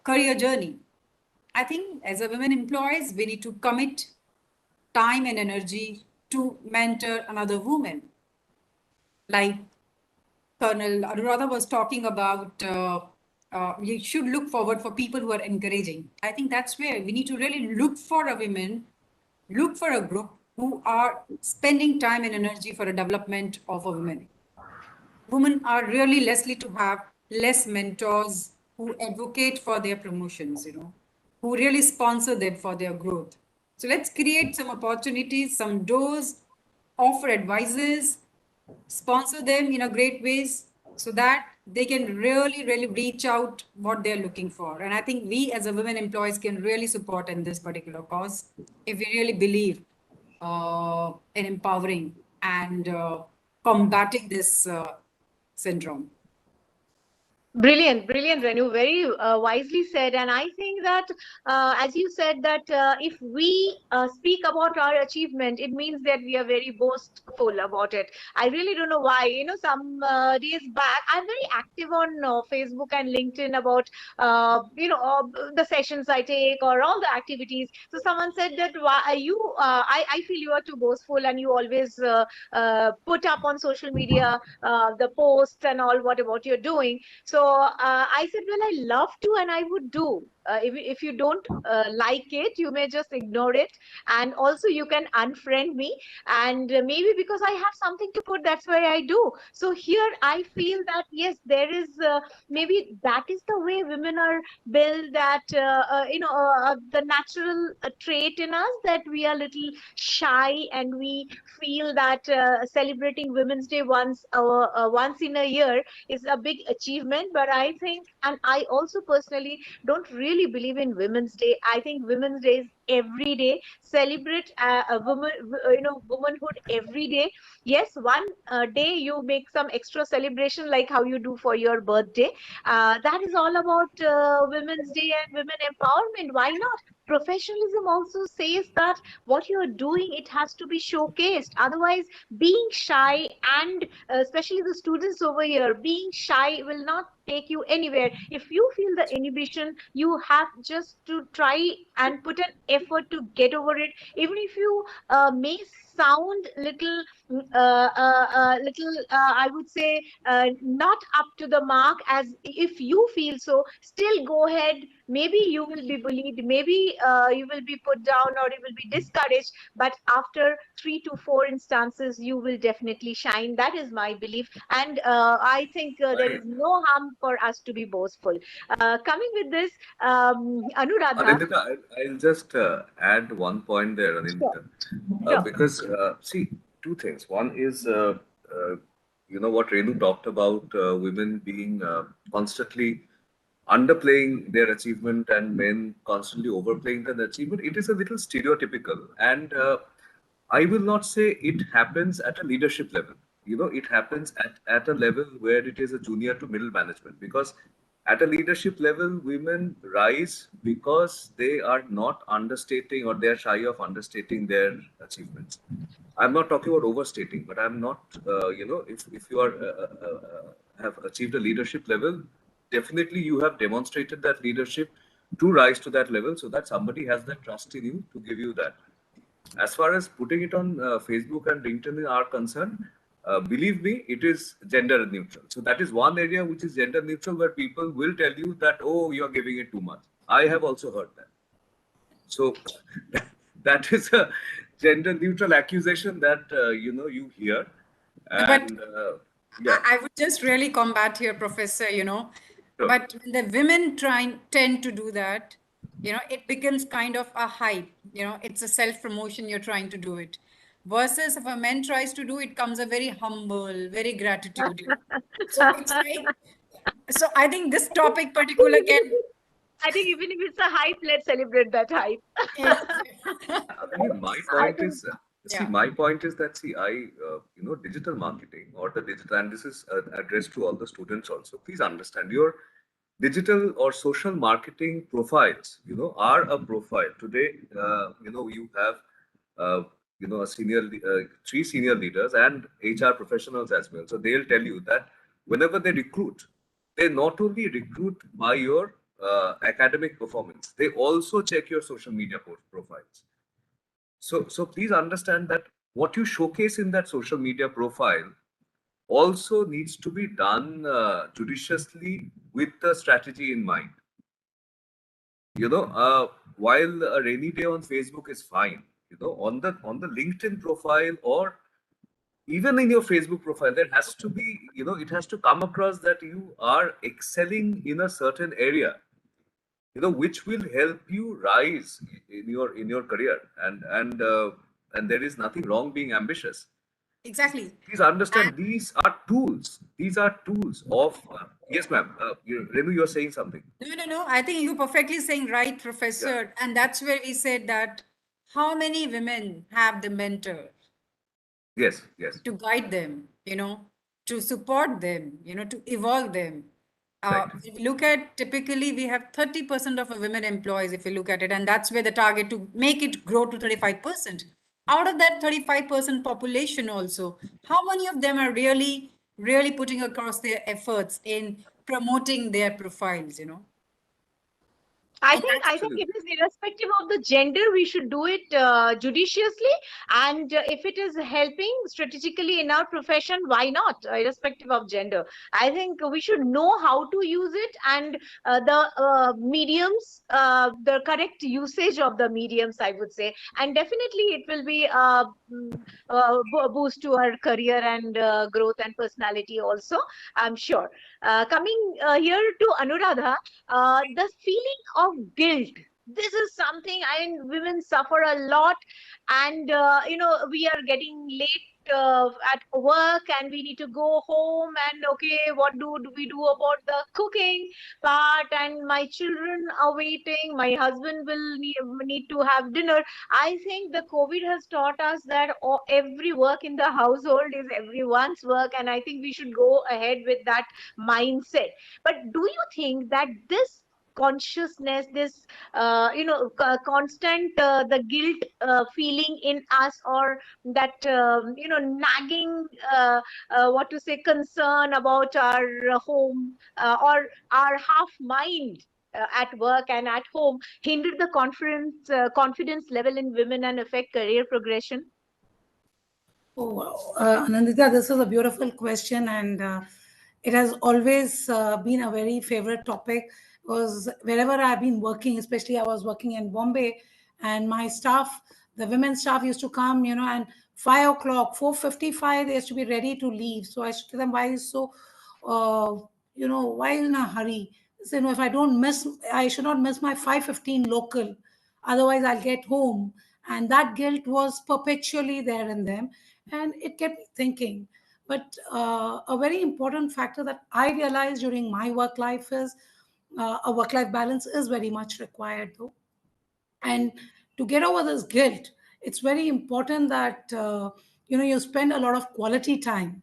S5: career journey? I think as a women employees, we need to commit time and energy to mentor another woman. Like Colonel Anuradha was talking about, you should look forward for people who are encouraging. I think that's where we need to really look for a women, look for a group who are spending time and energy for a development of a woman. Women are really likely to have less mentors who advocate for their promotions, who really sponsor them for their growth. So let's create some opportunities, some doors, offer advices, sponsor them in a great ways so that they can really, really reach out what they're looking for. And I think we as a women employees can really support in this particular cause if we really believe in empowering and combating this syndrome.
S2: Brilliant, brilliant, Renu. Very wisely said. And I think that, as you said, that if we speak about our achievement, it means that we are very boastful about it. I really don't know why. Some days back, I'm very active on Facebook and LinkedIn about, the sessions I take or all the activities. So someone said that why I feel you are too boastful and you always put up on social media the posts and all what about you're doing. So I said, well, I love to and I would do. If you don't like it, you may just ignore it. And also, you can unfriend me. And maybe because I have something to put, that's why I do. So here I feel that, yes, there is maybe that is the way women are built, that, the natural trait in us, that we are little shy and we feel that celebrating Women's Day once in a year is a big achievement. But I think, and I also personally don't really believe in Women's Day. I think Women's Day is every day. Celebrate a woman, womanhood every day. Yes, one day you make some extra celebration like how you do for your birthday. That is all about Women's Day and women empowerment. Why not? Professionalism also says that what you are doing, it has to be showcased. Otherwise, being shy, and especially the students over here, being shy will not take you anywhere. If you feel the inhibition, you have just to try and put an effort to get over it. Even if you may sound little I would say not up to the mark, as if you feel so, still go ahead. Maybe you will be bullied, maybe you will be put down, or you will be discouraged, but after 3 to 4 instances, you will definitely shine. That is my belief. And I think there is no harm for us to be boastful. Coming with this, Anuradha.
S6: Anindita, I'll just add one point there,
S2: Sure,
S6: Anindita,
S2: sure.
S6: because see, two things. One is, what Renu talked about, women being constantly underplaying their achievement and men constantly overplaying their achievement. It is a little stereotypical, and I will not say it happens at a leadership level. It happens at a level where it is a junior to middle management, because at a leadership level, women rise because they are not understating, or they are shy of understating their achievements. I'm not talking about overstating, but I'm not, if you are have achieved a leadership level, definitely you have demonstrated that leadership to rise to that level, so that somebody has that trust in you to give you that. As far as putting it on Facebook and LinkedIn are concerned, believe me, it is gender neutral. So that is one area which is gender neutral, where people will tell you that, oh, you are giving it too much. I have also heard that. So that is a gender neutral accusation that you hear,
S5: But
S6: and yeah,
S5: I would just really combat here, Professor,
S6: sure.
S5: but when the women tend to do that, it becomes kind of a hype, it's a self-promotion, you're trying to do it. Versus if a man tries to do it, comes a very humble, very gratitude. So it's like, so I think this topic particular can,
S2: I think even if it's a hype, let's celebrate that hype.
S5: yeah,
S6: I mean, my
S2: I
S6: point
S2: think
S6: is, see,
S5: yeah.
S6: my point is that, see, digital marketing, or the digital, and this is addressed to all the students also. Please understand, your digital or social marketing profiles, are a profile. Today, you have, uh, three senior leaders and HR professionals as well. So they'll tell you that whenever they recruit, they not only recruit by your academic performance, they also check your social media profiles. So please understand that what you showcase in that social media profile also needs to be done judiciously with the strategy in mind. While a rainy day on Facebook is fine, on the LinkedIn profile, or even in your Facebook profile, there has to be, it has to come across that you are excelling in a certain area, which will help you rise in your career, and there is nothing wrong being ambitious.
S5: Exactly.
S6: Please understand, these are tools. These are tools of yes, ma'am. Renu, you're saying something.
S5: No. I think you perfectly saying right,
S6: Yeah.
S5: Professor. And that's where we said that how many women have the mentor
S6: Yes. Yes.
S5: to guide them, to support them, to evolve them.
S6: Right.
S5: If you look at typically we have 30% of women employees, if you look at it, and that's where the target to make it grow to 35%. Out of that 35% population also, how many of them are really putting across their efforts in promoting their profiles, you know?
S2: I
S5: And
S2: think
S5: that's
S2: I think
S5: true.
S2: it is irrespective of the gender. We should do it judiciously, and if it is helping strategically in our profession, why not? Irrespective of gender, I think we should know how to use it, and the mediums, the correct usage of the mediums, I would say, and definitely it will be a boost to our career and growth and personality also. I'm sure. Coming here to Anuradha, the feeling of guilt, this is something, I mean, women suffer a lot, and we are getting late at work, and we need to go home, and okay, what do we do about the cooking part, and my children are waiting, my husband will need to have dinner. I think the COVID has taught us that every work in the household is everyone's work, and I think we should go ahead with that mindset. But do you think that this consciousness, this constant the guilt feeling in us, or that nagging what to say concern about our home, or our half mind at work and at home, hinder the confidence level in women and affect career progression?
S4: Oh, wow. Anandita, this is a beautiful question, and it has always been a very favorite topic. Because wherever I've been working, especially I was working in Bombay, and my staff, the women staff, used to come, and 5 o'clock, 4:55, they used to be ready to leave. So I said to them, "Why is so, uh, why in a hurry?" They said, "No, if I don't miss, I should not miss my 5:15 local. Otherwise, I'll get home." And that guilt was perpetually there in them, and it kept me thinking. But a very important factor that I realized during my work life is a work life balance is very much required, though. And to get over this guilt, it's very important that you spend a lot of quality time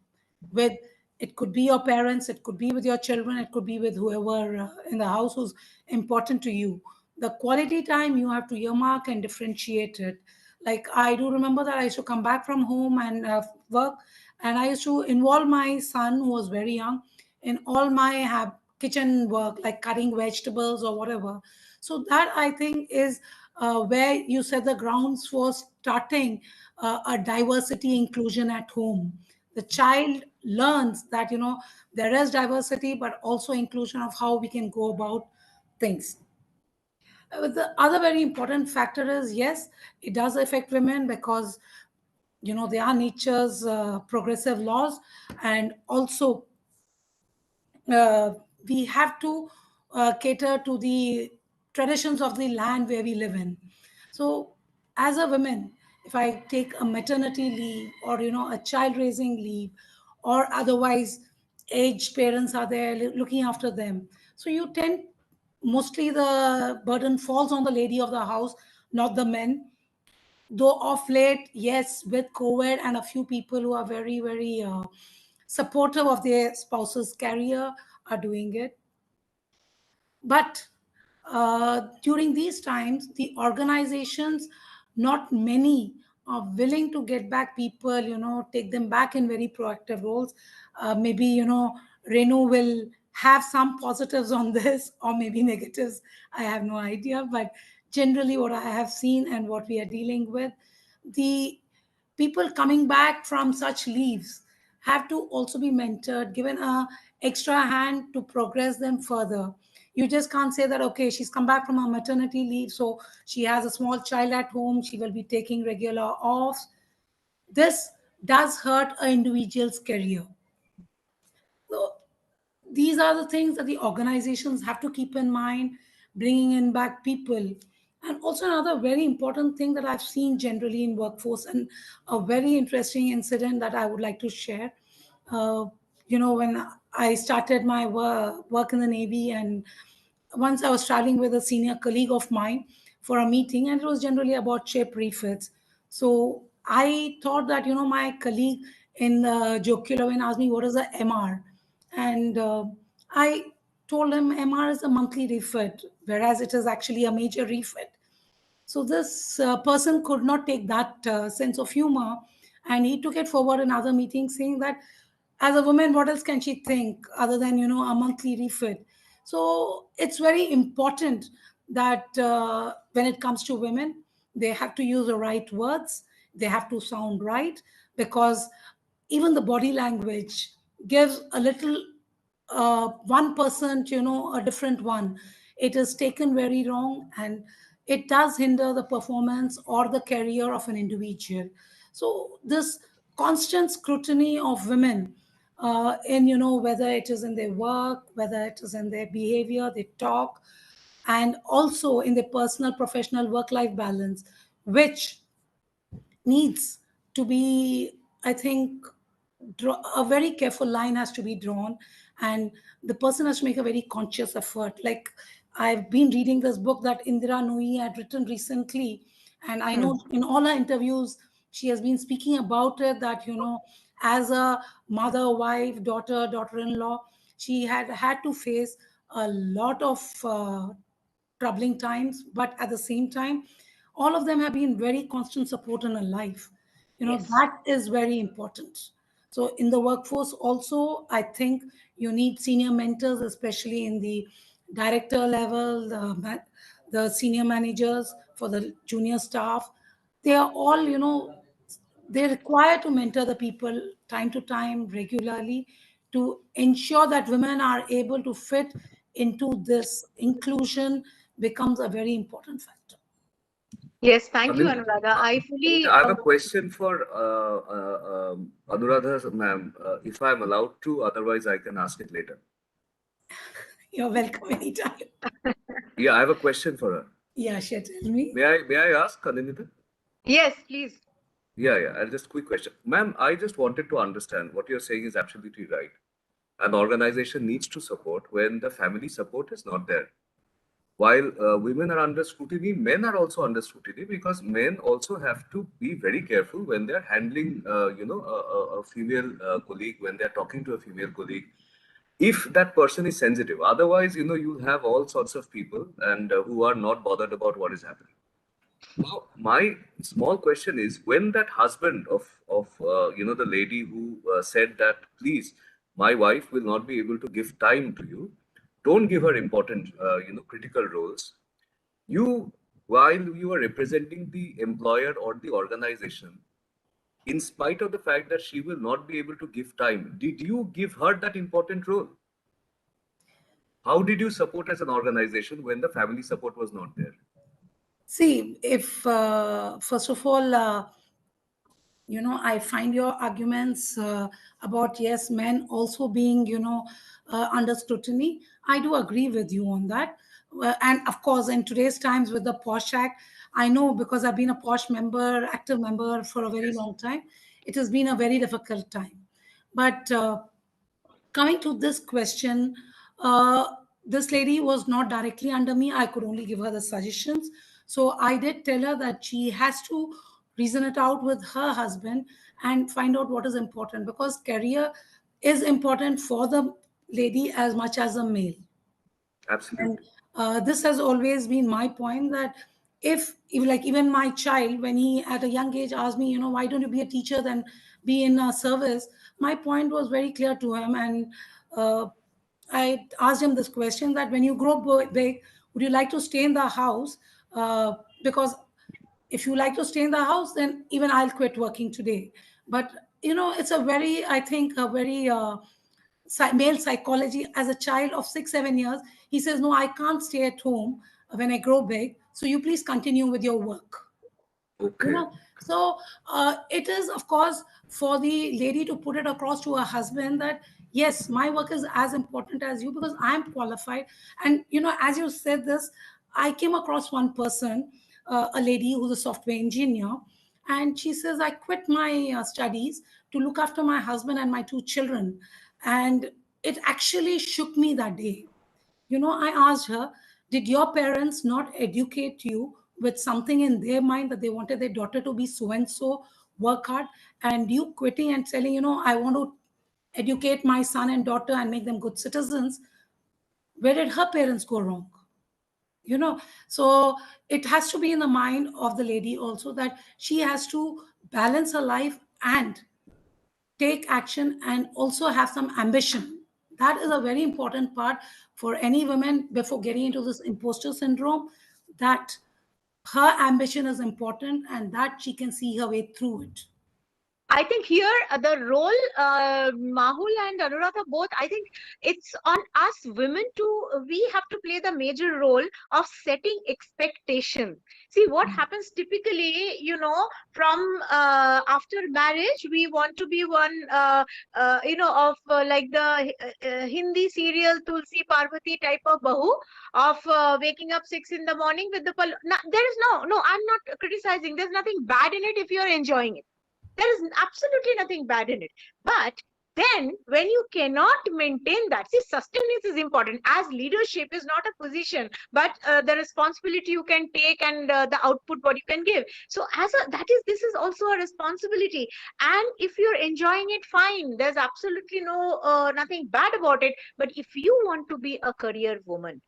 S4: with, it could be your parents, it could be with your children, it could be with whoever in the house who's important to you. The quality time you have to earmark and differentiate it. Like, I do remember that I used to come back from home and work, and I used to involve my son, who was very young, in all my kitchen work, like cutting vegetables or whatever. So that, I think, is where you set the grounds for starting a diversity inclusion at home. The child learns that there is diversity, but also inclusion of how we can go about things. The other very important factor is, yes, it does affect women, because they are nature's progressive laws, and also uh, we have to cater to the traditions of the land where we live in. So, as a woman, if I take a maternity leave, or a child raising leave, or otherwise aged parents are there looking after them, so you tend, mostly the burden falls on the lady of the house, not the men. Though of late, yes, with COVID, and a few people who are very, very supportive of their spouse's career are doing it. But during these times, the organizations, not many are willing to get back people, take them back in very proactive roles. Maybe, Renu will have some positives on this, or maybe negatives. I have no idea. But generally, what I have seen and what we are dealing with, the people coming back from such leaves have to also be mentored, given a extra hand to progress them further. You just can't say that, okay, she's come back from her maternity leave, so she has a small child at home, she will be taking regular offs. This does hurt an individual's career. So these are the things that the organizations have to keep in mind, bringing in back people. And also, another very important thing that I've seen generally in workforce, and a very interesting incident that I would like to share. uh, when I started my work in the Navy, and once I was traveling with a senior colleague of mine for a meeting, and it was generally about ship refits. So I thought that, my colleague in the jocular vein asked me, "What is the MR?" And I told him MR is a monthly refit, whereas it is actually a major refit. So this person could not take that sense of humor, and he took it forward in other meetings, saying that as a woman, what else can she think other than a monthly refit? So it's very important that when it comes to women, they have to use the right words, they have to sound right, because even the body language gives a little 1%, a different one. It is taken very wrong, and it does hinder the performance or the career of an individual. So this constant scrutiny of women, in whether it is in their work, whether it is in their behavior, they talk, and also in their personal professional work life balance, which needs to be, I think, a very careful line has to be drawn, and the person has to make a very conscious effort. Like, I've been reading this book that Indira Nooyi had written recently, and I know in all her interviews she has been speaking about it, that as a mother, wife, daughter-in-law, she had to face a lot of troubling times, but at the same time, all of them have been very constant support in her life.
S2: Yes.
S4: That is very important. So in the workforce also, I think you need senior mentors, especially in the director level, the senior managers, for the junior staff. They are all, they require to mentor the people time to time, regularly, to ensure that women are able to fit into this. Inclusion becomes a very important factor.
S2: Yes, thank you,
S6: Anil,
S2: Anuradha. I fully
S6: I have a question for Anuradha ma'am, if I'm allowed to, otherwise I can ask it later.
S4: You're welcome anytime.
S6: Yeah, I have a question for her.
S4: Yeah, sure, tell me.
S6: May I ask, Anindita?
S2: yes, please.
S6: Yeah. I'll just quick question. Ma'am, I just wanted to understand what you're saying is absolutely right. An organization needs to support when the family support is not there. While women are under scrutiny, men are also under scrutiny, because men also have to be very careful when they're handling, a female colleague, when they're talking to a female colleague, if that person is sensitive. Otherwise, you have all sorts of people and who are not bothered about what is happening. Now, my small question is, when that husband of the lady who said that, please, my wife will not be able to give time to you, don't give her important critical roles. You, while you are representing the employer or the organization, in spite of the fact that she will not be able to give time, did you give her that important role? How did you support as an organization when the family support was not there?
S4: See, if first of all, I find your arguments about, yes, men also being, under scrutiny. I do agree with you on that. And of course, in today's times with the Posh Act, I know, because I've been a Posh member, active member for a very
S6: Yes.
S4: long time, it has been a very difficult time. But coming to this question, uh, this lady was not directly under me. I could only give her the suggestions. So I did tell her that she has to reason it out with her husband and find out what is important, because career is important for the lady as much as a male. And
S6: Absolutely.
S4: this has always been my point, that if like even my child, when he at a young age asked me, why don't you be a teacher then be in a service, my point was very clear to him. And uh, I asked him this question, that when you grow big, would you like to stay in the house? Because if you like to stay in the house, then even I'll quit working today. But it's a very, I think, a very male psychology. As a child of 6 7 years, he says, no, I can't stay at home when I grow big, so you please continue with your work.
S6: Okay.
S4: So it is, of course, for the lady to put it across to her husband that, yes, my work is as important as you, because I am qualified. And as you said this, I came across one person, a lady who's a software engineer, and she says, I quit my studies to look after my husband and my two children. And it actually shook me that day. I asked her, did your parents not educate you with something in their mind, that they wanted their daughter to be so and so, work hard, and you quitting and telling, I want to educate my son and daughter and make them good citizens? Where did her parents go wrong? So it has to be in the mind of the lady also, that she has to balance her life and take action and also have some ambition. That is a very important part for any woman before getting into this imposter syndrome, that her ambition is important and that she can see her way through it.
S2: I think here the role, Mahul and Anuradha both, I think it's on us women we have to play the major role of setting expectation. See, what happens typically, from after marriage, we want to be one, of like the Hindi serial Tulsi Parvati type of bahu, of waking up 6 in the morning with the, there is no, I'm not criticizing. There's nothing bad in it if you're enjoying it. There is absolutely nothing bad in it. But then when you cannot maintain that, see, sustenance is important. As leadership is not a position, but the responsibility you can take and the output what you can give. So this is also a responsibility. And if you're enjoying it, fine. There's absolutely nothing bad about it. But if you want to be a career woman,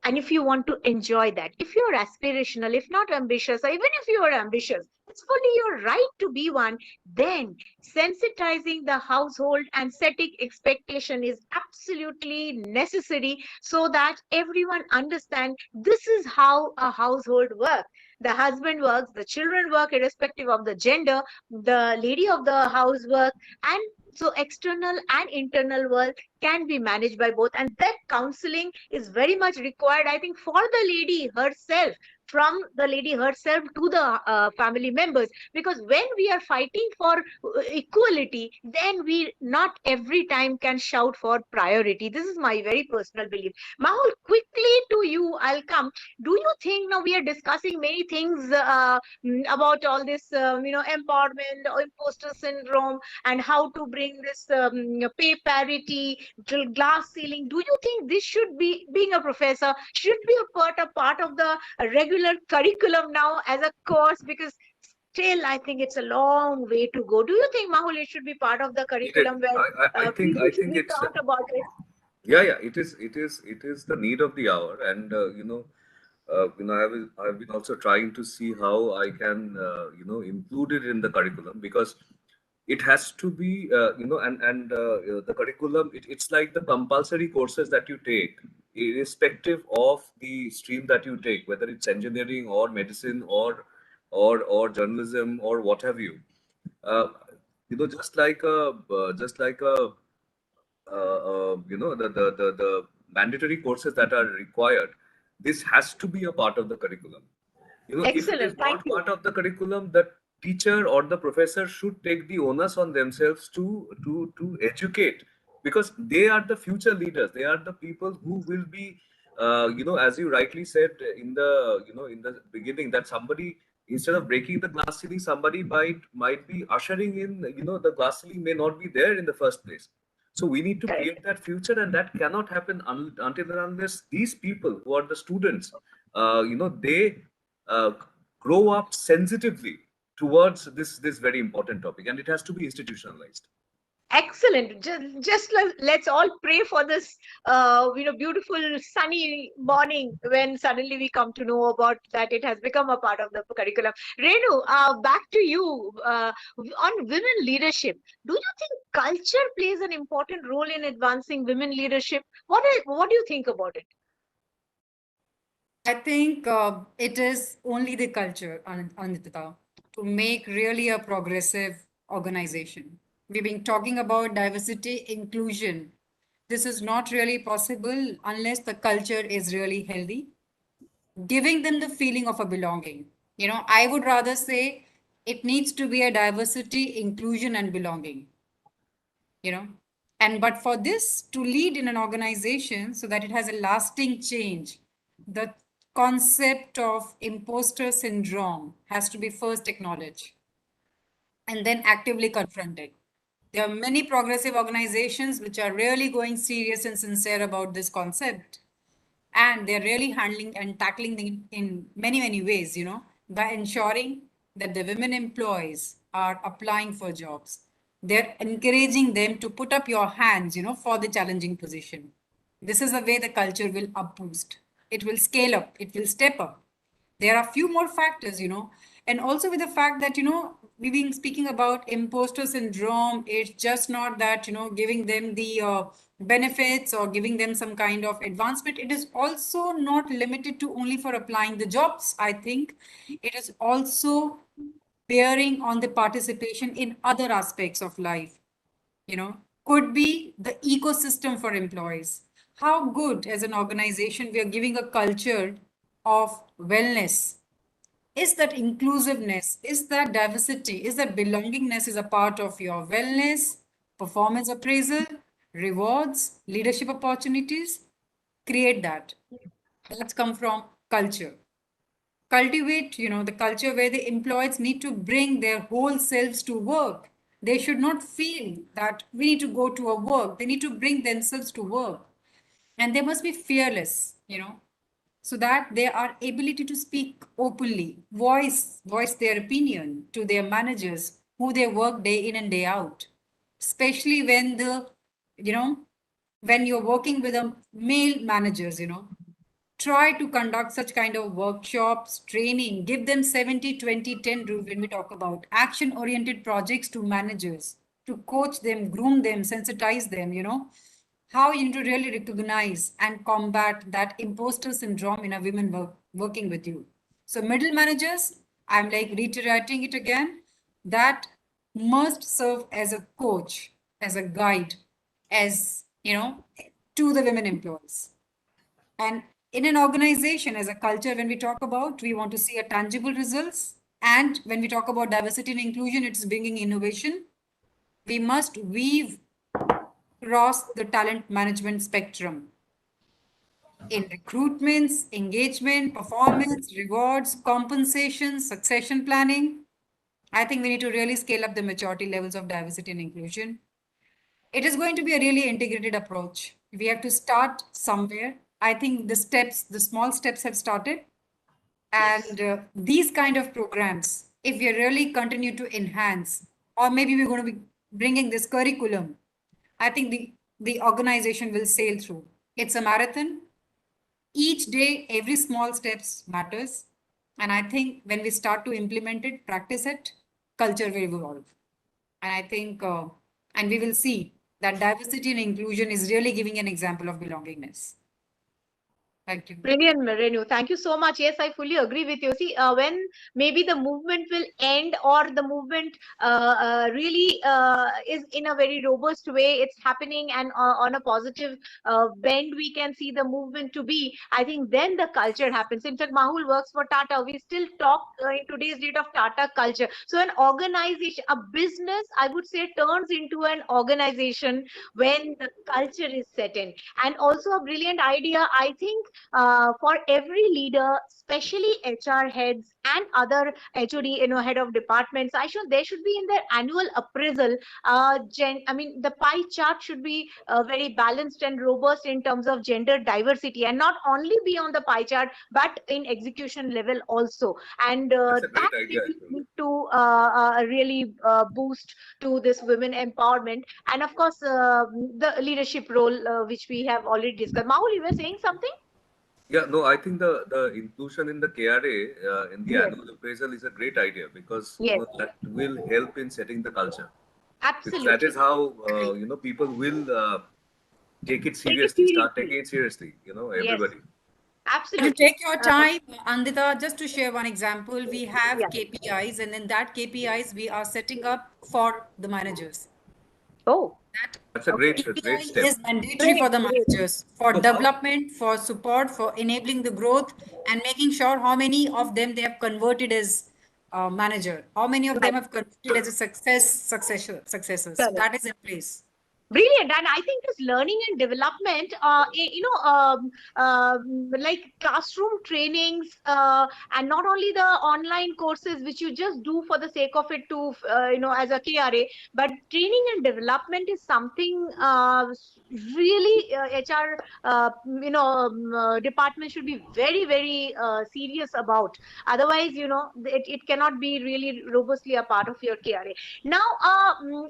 S2: and if you want to enjoy that, if you're aspirational, if not ambitious, or even if you are ambitious, it's fully your right to be one. Then sensitizing the household and setting expectation is absolutely necessary, so that everyone understands this is how a household works. The husband works, the children work, irrespective of the gender, the lady of the house works, and so external and internal world can be managed by both. And that counseling is very much required, I think, for the lady herself, from the lady herself to the family members. Because when we are fighting for equality, then we not every time can shout for priority. This is my very personal belief. Mahul, quickly to you I'll come. Do you think, now we are discussing many things about all this empowerment or imposter syndrome, and how to bring this pay parity, glass ceiling. Do you think this should be, being a professor, should be a part of the regular curriculum now as a course? Because still, I think it's a long way to go. Do you think, Mahul, it should be part of the
S6: It is.
S2: curriculum where
S6: I
S2: people should
S6: think
S2: be
S6: it's
S2: taught about it?
S6: yeah. It is the need of the hour, and I've been also trying to see how I can include it in the curriculum, because it has to be the curriculum. It's like the compulsory courses that you take, irrespective of the stream that you take, whether it's engineering or medicine or journalism or what have you. Uh, just like a the mandatory courses that are required, this has to be a part of the curriculum. If it is
S2: Excellent. Thank
S6: not
S2: you.
S6: part of the curriculum, the teacher or the professor should take the onus on themselves to educate, because they are the future leaders. They are the people who will be as you rightly said in the in the beginning, that somebody, instead of breaking the glass ceiling, somebody might be ushering in, the glass ceiling may not be there in the first place. So we need to
S2: Correct.
S6: create that future, and that cannot happen until and unless these people who are the students, they uh, grow up sensitively towards this very important topic, and it has to be institutionalized.
S2: Excellent. Let's all pray for this, beautiful sunny morning when suddenly we come to know about that it has become a part of the curriculum. Renu, back to you on women leadership. Do you think culture plays an important role in advancing women leadership? What do you think about it?
S5: I think it is only the culture, Anitita, to make really a progressive organization. We've been talking about diversity, inclusion. This is not really possible unless the culture is really healthy, giving them the feeling of a belonging. I would rather say it needs to be a diversity, inclusion, and belonging you know but for this to lead in an organization so that it has a lasting change, the concept of imposter syndrome has to be first acknowledged and then actively confronted. There are many progressive organizations which are really going serious and sincere about this concept, and they're really handling and tackling them in many ways, by ensuring that the women employees are applying for jobs. They're encouraging them to put up your hands, for the challenging position. this is the way the culture will up boost. It will scale up, it will step up. There are a few more factors, and also with the fact that, we've been speaking about imposter syndrome. It's just not that, giving them the benefits or giving them some kind of advancement. It is also not limited to only for applying the jobs. I think it is also bearing on the participation in other aspects of life, could be the ecosystem for employees. How good as an organization we are giving a culture of wellness. Is that inclusiveness, is that diversity, is that belongingness is a part of your wellness, performance appraisal, rewards, leadership opportunities? Create that. Let's come from culture. Cultivate, the culture where the employees need to bring their whole selves to work. They should not feel that we need to go to a work. They need to bring themselves to work. And they must be fearless, so that they are ability to speak openly, voice their opinion to their managers who they work day in and day out. Especially when you know, when you're working with a male managers, try to conduct such kind of workshops, training, give them 70-20-10 rule when we talk about action oriented projects to managers, to coach them, groom them, sensitize them, how you need to really recognize and combat that imposter syndrome in a women working with you. So middle managers, I'm like reiterating it again, that must serve as a coach, as a guide, as, to the women employees. And in an organization, as a culture, when we talk about, we want to see a tangible results. And when we talk about diversity and inclusion, it's bringing innovation. We must weave across the talent management spectrum in recruitments, engagement, performance, rewards, compensation, succession planning. I think we need to really scale up the maturity levels of diversity and inclusion. It is going to be a really integrated approach. We have to start somewhere. I think the small steps have started. And these kind of programs, if we really continue to enhance, or maybe we're going to be bringing this curriculum, I think the organization will sail through. It's a marathon. Each day, every small steps matters. And I think when we start to implement it, practice it, culture will evolve. And I think, and we will see that diversity and inclusion is really giving an example of belongingness. Thank you.
S2: Brilliant, Renu. Thank you so much. Yes, I fully agree with you. See, when maybe the movement will end or the movement really is in a very robust way, it's happening and on a positive bend, we can see the movement to be. I think then the culture happens. In fact, Mahul works for Tata. We still talk in today's date of Tata culture. So an organization, a business, I would say, turns into an organization when the culture is set in. And also a brilliant idea, I think, for every leader, especially HR heads and other HOD, head of departments, there should be in their annual appraisal. The pie chart should be very balanced and robust in terms of gender diversity, and not only be on the pie chart, but in execution level also. And
S6: That's a great
S2: that
S6: idea,
S2: really
S6: actually.
S2: need to really boost to this women empowerment, and of course the leadership role which we have already discussed. Mahul, you were saying something?
S6: Yeah, no, I think the inclusion in the KRA in the
S2: Yes.
S6: annual appraisal is a great idea because
S2: Yes,
S6: that will help in setting the culture. Because that
S2: absolutely.
S6: is how people will take it
S2: Take it
S6: seriously, start
S2: seriously.
S6: taking it seriously.
S2: Yes,
S6: Everybody.
S5: And to
S2: absolutely.
S5: take your time, Andita, just to share one example, we have
S2: Yeah.
S5: KPIs, and in that KPIs, we are setting up for the managers.
S2: Oh,
S5: That
S6: That's a
S2: okay.
S6: great
S5: KPI
S6: step.
S5: is mandatory
S2: Great,
S5: for the
S2: great.
S5: managers for
S6: So how?
S5: development, for support, for enabling the growth, and making sure how many of them they have converted as manager, how many of them
S2: Right.
S5: have converted as a successors.
S2: Correct.
S5: That is in place.
S2: Brilliant. And I think this learning and development, like classroom trainings, and not only the online courses which you just do for the sake of it to, as a KRA, but training and development is something really HR, department should be very, very serious about. Otherwise, it cannot be really robustly a part of your KRA. Now,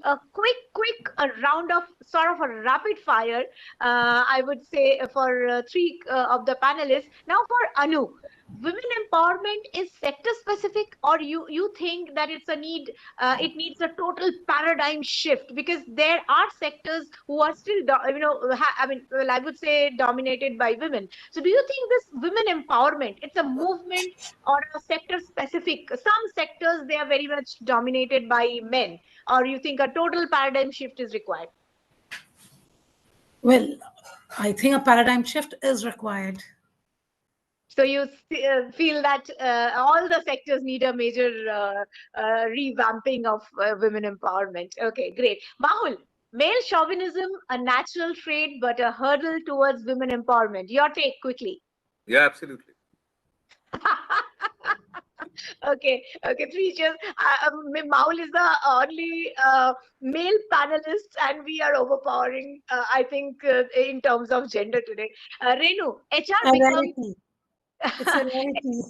S2: a quick round of sort of a rapid fire, I would say, for three of the panelists. Now, for Anu, women empowerment is sector specific, or you think that it's a need? It needs a total paradigm shift, because there are sectors who are still, I mean, well, I would say dominated by women. So, do you think this women empowerment, it's a movement or a sector specific? Some sectors, they are very much dominated by men, or you think a total paradigm shift is required?
S4: Well, I think a paradigm shift is required.
S2: So you feel that all the sectors need a major revamping of women empowerment. Okay, great. Mahul, male chauvinism, a natural trait, but a hurdle towards women empowerment. Your take quickly.
S6: Yeah, absolutely.
S2: Okay, three cheers. Mahul is the only male panelist, and we are overpowering, I think, in terms of gender today. Renu, HR
S4: A
S2: becomes.
S4: rarity. It's a rarity.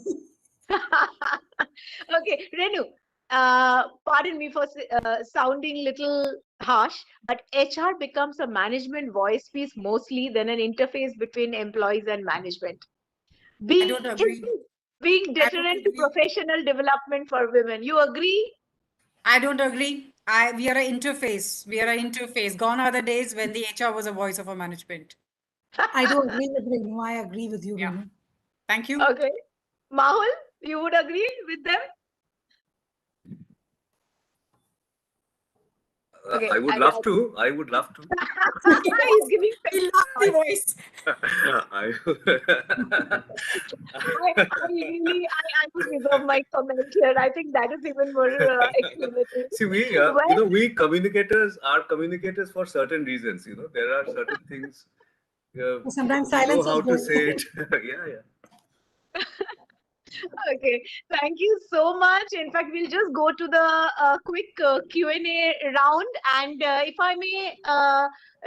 S2: Okay, Renu, pardon me for sounding little harsh, but HR becomes a management voice piece mostly than an interface between employees and management.
S5: I don't agree.
S2: Being
S5: I don't
S2: deterrent to
S5: agree.
S2: professional development for women. You agree?
S5: I don't agree. We are an interface. We are an interface. Gone are the days when the HR was a voice of a management.
S4: I do agree with Renu. I agree with you,
S5: Yeah.
S4: Renu.
S5: Thank you.
S2: Okay. Mahul, you would agree with them? Okay,
S6: I would love to. I would love to.
S2: He's giving
S5: We love the voice.
S6: I,
S2: I would reserve my comment here. I think that is even more exclamatory.
S6: See,
S2: Well,
S6: we communicators are communicators for certain reasons. There are certain things.
S4: Sometimes
S6: We know
S4: silence is
S6: how to
S4: good.
S6: say it. Yeah.
S2: okay, thank you so much. In fact, we'll just go to the quick Q&A round. And if I may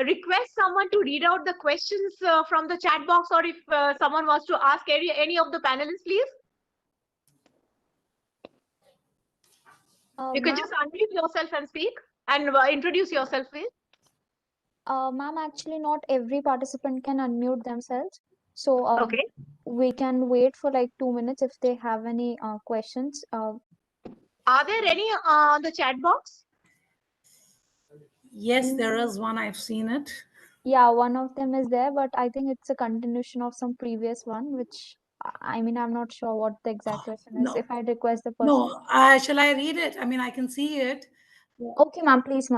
S2: request someone to read out the questions from the chat box, or if someone wants to ask any of the panelists, please. You can
S3: Ma'am,
S2: just unmute yourself and speak and introduce yourself, please.
S3: ma'am, actually not every participant can unmute themselves. So
S2: Okay.
S3: we can wait for like 2 minutes if they have any questions.
S2: Are there any on the chat box?
S4: Yes, there is one. I've seen it.
S3: Yeah, one of them is there, but I think it's a continuation of some previous one, which I mean, I'm not sure what the exact question is.
S4: No,
S3: If I request the person.
S4: no. Shall I read it? I mean, I can see it.
S3: Okay, ma'am, please.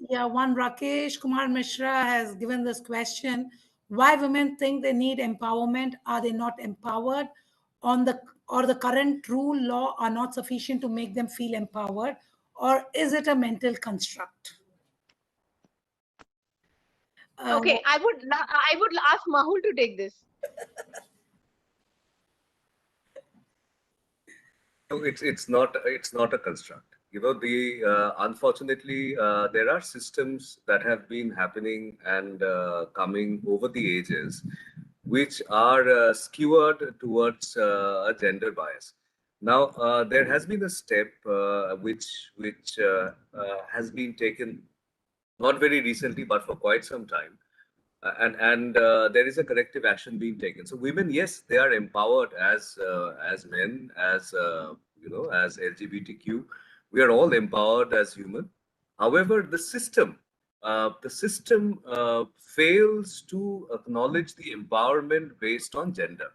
S4: Yeah, one Rakesh Kumar Mishra has given this question: why women think they need empowerment? Are they not empowered? On the or the current rule law are not sufficient to make them feel empowered, or is it a mental construct?
S2: Okay, I would ask Mahul to take this.
S6: No, it's not a construct. Unfortunately, there are systems that have been happening and coming over the ages, which are skewered towards a gender bias. Now, there has been a step which has been taken not very recently, but for quite some time, and there is a corrective action being taken. So women, yes, they are empowered as men, as LGBTQ. We are all empowered as human. However, the system fails to acknowledge the empowerment based on gender.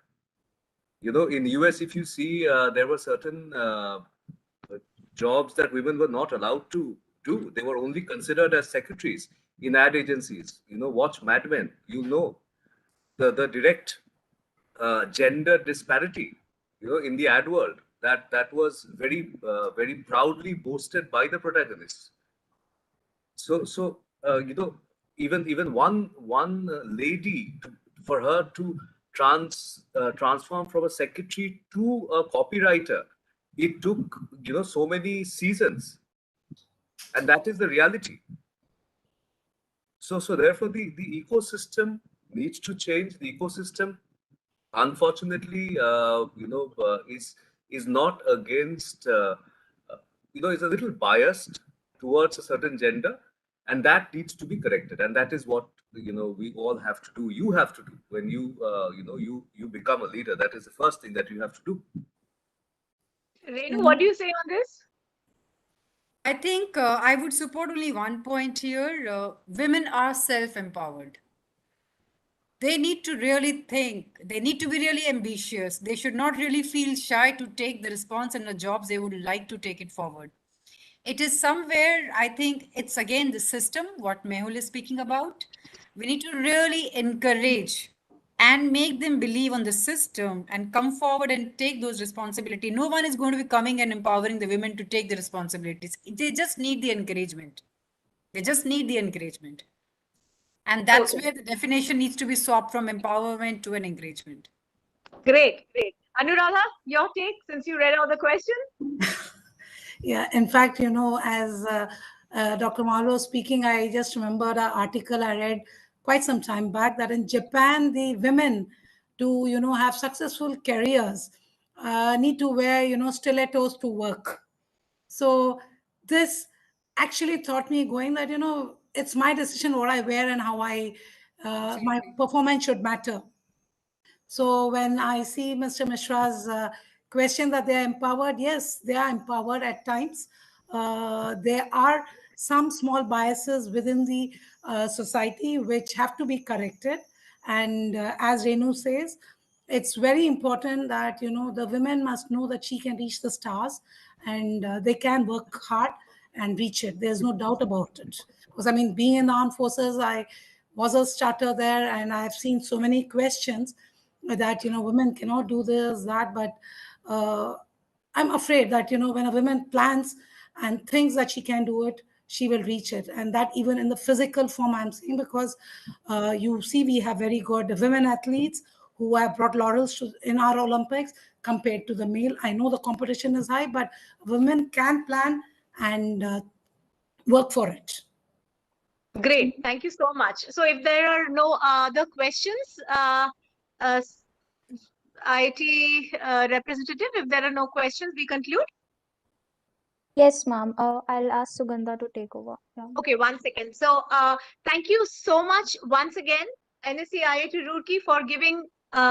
S6: In US, if you see, there were certain jobs that women were not allowed to do. They were only considered as secretaries in ad agencies. Watch Mad Men. The direct gender disparity. In the ad world, that was very proudly boasted by the protagonists. So even one lady, for her to transform from a secretary to a copywriter, it took so many seasons, and that is the reality. So therefore the ecosystem needs to change. The ecosystem, unfortunately, is not against, is a little biased towards a certain gender, and that needs to be corrected, and that is what we all have to do. You have to do when you become a leader. That is the first thing that you have to do.
S2: Renu, what do you say on this?
S5: I think I would support only one point here. Women are self-empowered. They need to really think. They need to be really ambitious. They should not really feel shy to take the response and the jobs they would like to take it forward. It is somewhere, I think it's again the system, what Mehul is speaking about. We need to really encourage and make them believe on the system and come forward and take those responsibilities. No one is going to be coming and empowering the women to take the responsibilities. They just need the encouragement. They just need the encouragement. And that's
S2: Okay.
S5: where the definition needs to be swapped from empowerment to an encouragement.
S2: Great, great. Anuradha, your take since you read out the question?
S4: Yeah, in fact, as Dr. Malo was speaking, I just remembered an article I read quite some time back that in Japan, the women to, have successful careers need to wear, stilettos to work. So this actually taught me going that, it's my decision what I wear and how my
S5: Absolutely.
S4: performance should matter. So when I see Mr. Mishra's question that they are empowered, yes, they are empowered at times. There are some small biases within the society which have to be corrected. And as Renu says, it's very important that the women must know that she can reach the stars, and they can work hard and reach it. There's no doubt about it. Because I mean, being in the armed forces, I was a starter there, and I've seen so many questions that women cannot do this, that, but uh, I'm afraid that when a woman plans and thinks that she can do it, she will reach it. And that even in the physical form, I'm saying, because you see we have very good women athletes who have brought laurels in our Olympics compared to the male. I know the competition is high, but women can plan and work for it.
S2: Great. Thank you so much. So if there are no other questions, uh, IT representative, if there are no questions, we conclude.
S3: Yes, ma'am. I'll ask Sugandha to take over. Yeah.
S2: Okay, 1 second. So, thank you so much once again, NSC IIT Roorkee, for giving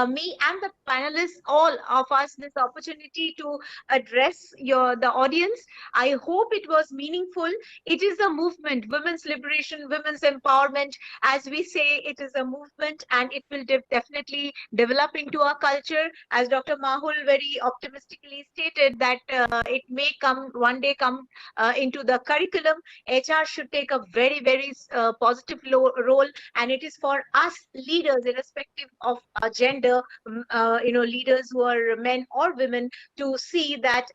S2: me and the panelists, all of us, this opportunity to address the audience. I hope it was meaningful. It is a movement, women's liberation, women's empowerment. As we say, it is a movement, and it will definitely develop into a culture. As Dr. Mahul very optimistically stated, that it may come one day, come into the curriculum. HR should take a very, very positive role, and it is for us leaders, irrespective of gender, leaders who are men or women, to see that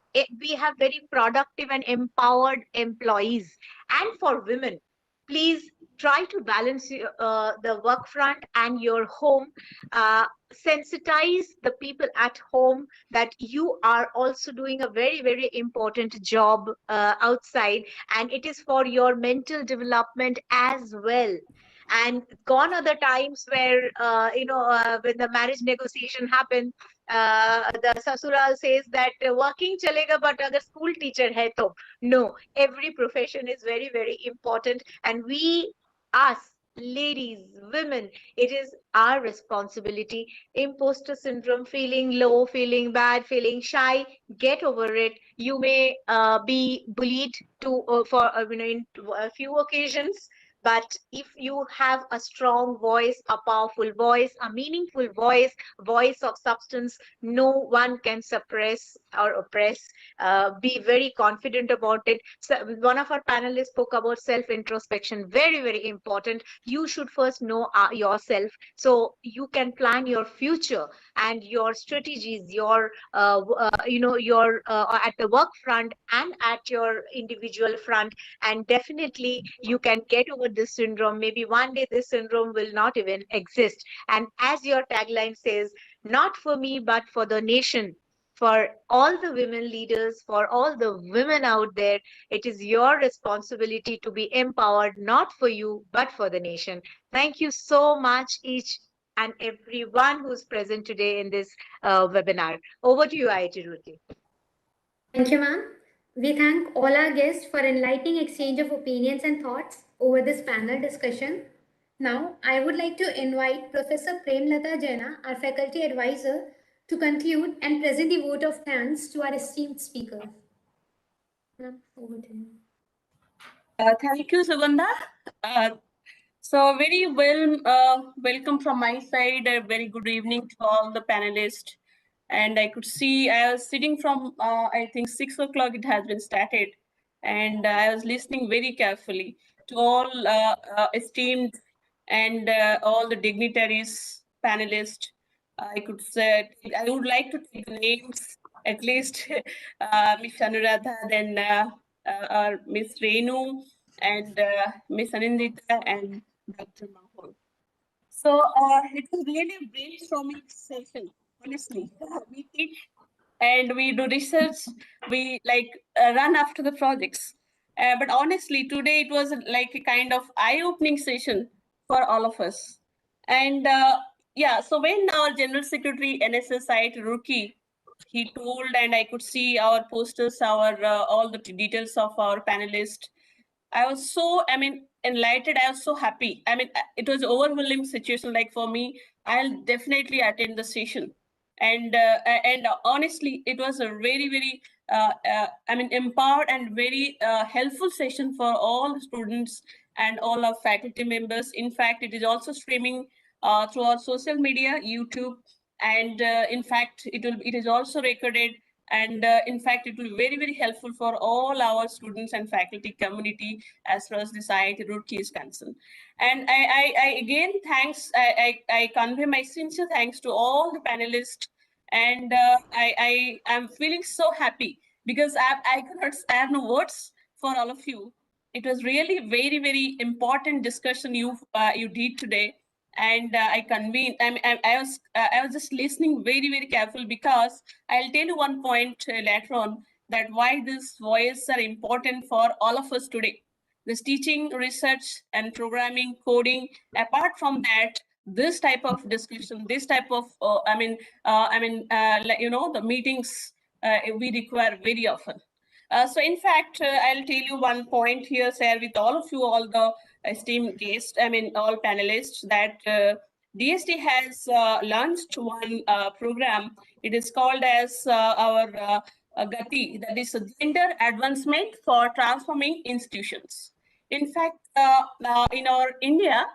S2: we have very productive and empowered employees. And for women, please try to balance the work front and your home. Sensitize the people at home that you are also doing a very, very important job outside, and it is for your mental development as well. And gone are the times where when the marriage negotiation happens, the sasural says that working chalega but agar school teacher hai to. No, every profession is very, very important, and we, us ladies, women, it is our responsibility. Imposter syndrome, feeling low, feeling bad, feeling shy, get over it. You may be bullied to for in a few occasions, but if you have a strong voice, a powerful voice, a meaningful voice, voice of substance, no one can suppress or oppress. Be very confident about it. So one of our panelists spoke about self introspection, very, very important. You should first know yourself, so you can plan your future and your strategies, your your at the work front and at your individual front. And definitely you can get over this syndrome. Maybe one day this syndrome will not even exist. And as your tagline says, not for me but for the nation. For all the women leaders, for all the women out there, it is your responsibility to be empowered, not for you but for the nation. Thank you so much, each and everyone who's present today in this webinar. Over to you, IIT Roorkee.
S1: Thank you, ma'am. We thank all our guests for enlightening exchange of opinions and thoughts over this panel discussion. Now, I would like to invite Professor Premlata Jaina, our faculty advisor, to conclude and present the vote of thanks to our esteemed speakers. Ma'am, over to you.
S7: Thank you, Sugandha. Very welcome from my side. A very good evening to all the panelists. And I could see I was sitting from I think 6 o'clock. It has been started, and I was listening very carefully to all esteemed and all the dignitaries, panelists. I could say I would like to take the names at least. Ms. Anuradha, then Miss Renu, and Miss Anindita and Dr. Mahul. So it was really a brainstorming session, honestly. We teach and we do research, we like run after the projects. But honestly, today it was like a kind of eye-opening session for all of us. And yeah, so when our General Secretary NSS site Rookie, he told, and I could see our posters, our all the details of our panelists. I was so, I mean, enlightened. I was so happy. I mean, it was overwhelming situation. Like for me, I'll definitely attend the session. And honestly, it was a very, I mean, empowered and very helpful session for all students and all our faculty members. In fact, it is also streaming through our social media, YouTube, and in fact, it is also recorded, and in fact, it will be very helpful for all our students and faculty community as far as this IIT Roorkee is concerned. And I again thanks, I convey my sincere thanks to all the panelists, and I am feeling so happy because I cannot, I have no words for all of you. It was really very important discussion you did today, and I convened. I was just listening very careful because I'll tell you one point later on that why these voices are important for all of us today. This teaching, research, and programming, coding. Apart from that, this type of discussion, this type of, like, you know, the meetings we require very often. So in fact, I'll tell you one point here, share with all of you, all the esteemed guests, I mean, all panelists, that DST has launched one program. It is called as our Gati, that is a Gender Advancement for Transforming Institutions. In fact, in our India,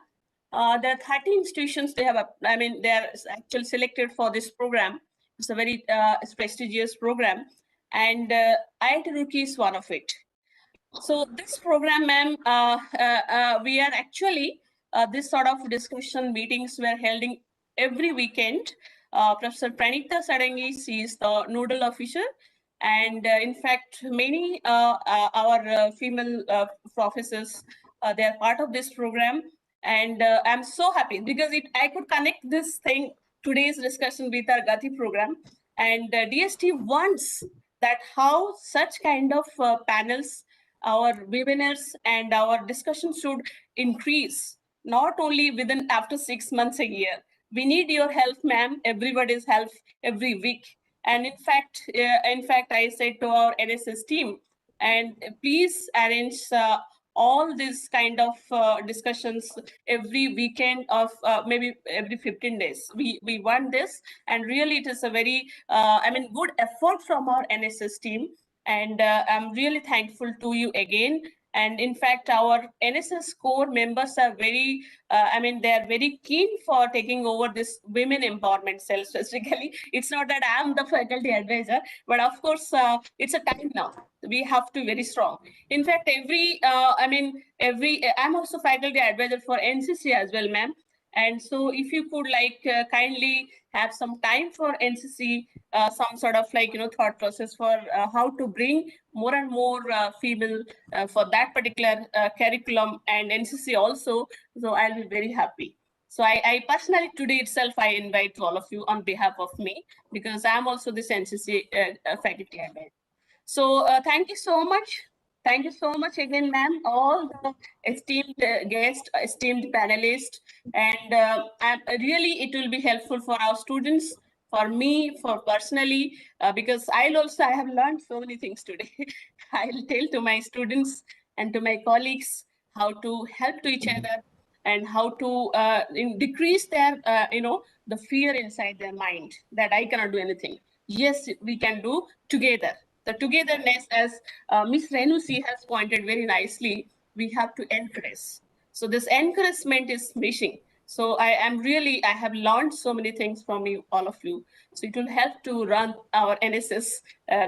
S7: there are 30 institutions. They have, they are actually selected for this program. It's a very prestigious program, and IIT Roorkee is one of it. So this program, ma'am, we are actually, this sort of discussion meetings were held every weekend. Professor Pranita Sarangi, she is the nodal officer. And in fact, many our female professors, they are part of this program. And I'm so happy because I could connect this thing, today's discussion, with our Gati program. And DST wants that how such kind of panels, our webinars and our discussion should increase, not only within after 6 months, a year. We need your help, ma'am, everybody's help every week. And in fact, I said to our NSS team, and please arrange all these kind of discussions every weekend of maybe every 15 days. We want this, and really it is a very, good effort from our NSS team. And I'm really thankful to you again. And in fact, our NSS core members are very, they are very keen for taking over this women empowerment cell specifically. It's not that I'm the faculty advisor, but of course, it's a time now. We have to be very strong. In fact, I'm also faculty advisor for NCC as well, ma'am. And so if you could kindly have some time for NCC, some sort of thought process for how to bring more and more female for that particular curriculum and NCC also. So I'll be very happy. So I personally today itself, I invite all of you on behalf of me, because I'm also this NCC faculty advisor. So thank you so much. Thank you so much again, ma'am, all the esteemed guests, esteemed panelists. And really, it will be helpful for our students for me, for personally, because I have learned so many things today. I'll tell to my students and to my colleagues how to help to each other and how to decrease their, the fear inside their mind that I cannot do anything. Yes, we can do together. The togetherness, as Miss Renusi has pointed very nicely, we have to encourage. So this encouragement is missing. So I have learned so many things from you, all of you. So it will help to run our NSS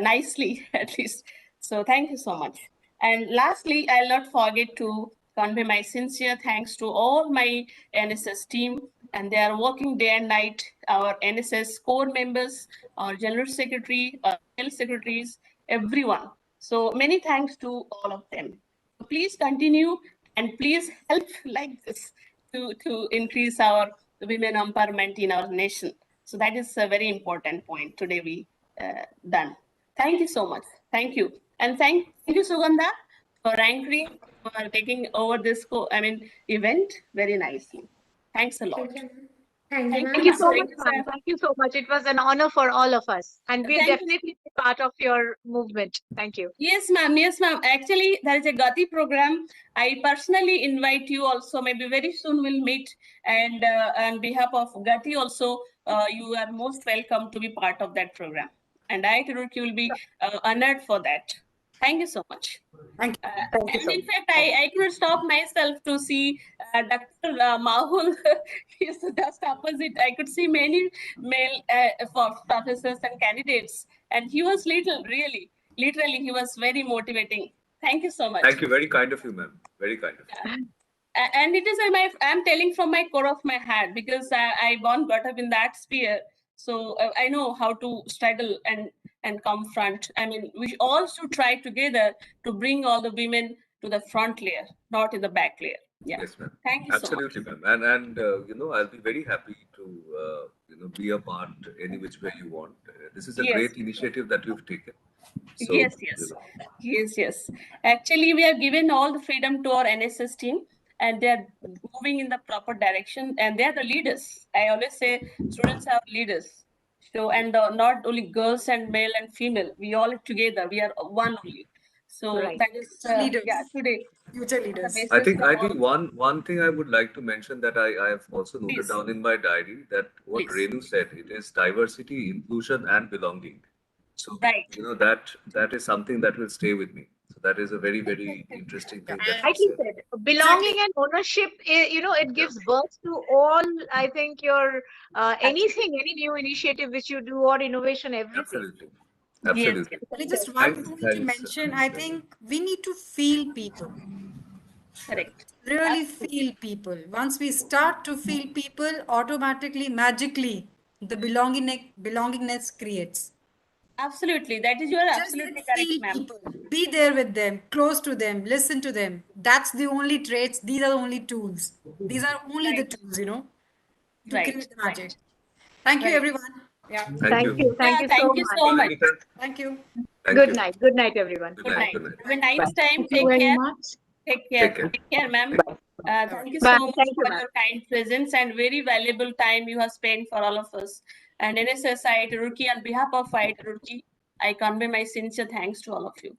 S7: nicely, at least. So thank you so much. And lastly, I'll not forget to convey my sincere thanks to all my NSS team, and they are working day and night, our NSS core members, our general secretary, our health secretaries, everyone. So many thanks to all of them. Please continue and please help like this to increase our women empowerment in our nation. So that is a very important point today we done. Thank you so much. Thank you. And thank you, Sugandha, for anchoring, for taking over this event very nicely. Thanks a lot.
S1: Thank you, ma'am. Thank you,
S2: Thank
S1: ma'am.
S2: you so
S7: Thank
S2: much,
S7: you,
S2: ma'am.
S7: sir.
S2: Thank you so much. It was an honor for all of us, and we'll
S7: Thank you.
S2: definitely be part of your movement. Thank you.
S7: Yes, ma'am. Yes, ma'am. Actually, there is a Gati program. I personally invite you also. Maybe very soon we'll meet. And on behalf of Gati also, you are most welcome to be part of that program. And I, Tiruki, will be honored for that. Thank you so much.
S5: Thank you.
S2: Thank you
S7: And
S2: so
S7: in
S2: much.
S7: fact, I couldn't stop myself to see Dr. Mahul. He's just opposite. I could see many male professors and candidates, and he was literally, he was very motivating. Thank you so much.
S6: Thank you. Very kind of you, ma'am. Very kind of you.
S7: And it is I'm telling from my core of my heart, because I got up in that sphere. So I know how to struggle and confront. I mean, we all should try together to bring all the women to the front layer, not in the back layer. Yeah.
S6: Yes, ma'am.
S7: Thank you
S6: Absolutely,
S7: so much.
S6: ma'am. And I'll be very happy to be a part any which way you want. This is a
S7: Yes.
S6: great initiative that you've taken. So,
S7: Yes. Yes. Actually, we have given all the freedom to our NSS team, and they are moving in the proper direction, and they are the leaders. I always say students are leaders. So, and not only girls and male and female, we all together, we are one only. So
S2: Right.
S7: that is,
S5: Leaders.
S7: today.
S5: Future
S7: the
S5: leaders.
S7: basis
S6: I think
S7: of all-
S6: one thing I would like to mention that I have also noted
S7: Please.
S6: down in my diary, that what
S7: Please.
S6: Renu said, it is diversity, inclusion, and belonging. So
S7: Right.
S6: that is something that will stay with me. So that is a very, very interesting thing that she
S2: Rightly
S6: said.
S2: said. Belonging and ownership, it gives birth to all, I think, your anything, any new initiative which you do or innovation, everything.
S6: Absolutely.
S7: Yes.
S6: Absolutely.
S5: Only just one
S6: Thanks.
S5: point to
S6: Thanks.
S5: mention. I think we need to feel people.
S7: Correct.
S5: Really feel people. Once we start to feel people, automatically, magically, the belongingness creates.
S7: Absolutely. That is, you are
S5: Just
S7: absolutely
S5: feel
S7: correct, ma'am.
S5: people. Be there with them, close to them, listen to them. That's the only traits. These are the only tools. These are only the
S7: Right.
S5: tools, to
S7: Right.
S5: create the magic. Thank you,
S7: Right.
S5: everyone. Yeah.
S6: Thank you.
S2: Thank you so
S7: Thank you
S2: much.
S7: so much.
S5: Thank you.
S6: Thank
S2: Good
S6: you.
S2: night. Good night, everyone.
S6: Good
S7: Good
S6: night.
S7: night.
S6: Good night.
S7: Have a nice time.
S2: Thank you
S7: Take
S2: very
S7: care.
S2: much.
S7: Take care.
S6: Take care.
S7: Take care, ma'am. Thank you
S2: Bye.
S7: so much
S2: Thank you,
S7: for
S2: ma'am.
S7: your kind presence and very valuable time you have spent for all of us. And NSS IIT Roorkee, on behalf of IIT Roorkee, I convey my sincere thanks to all of you.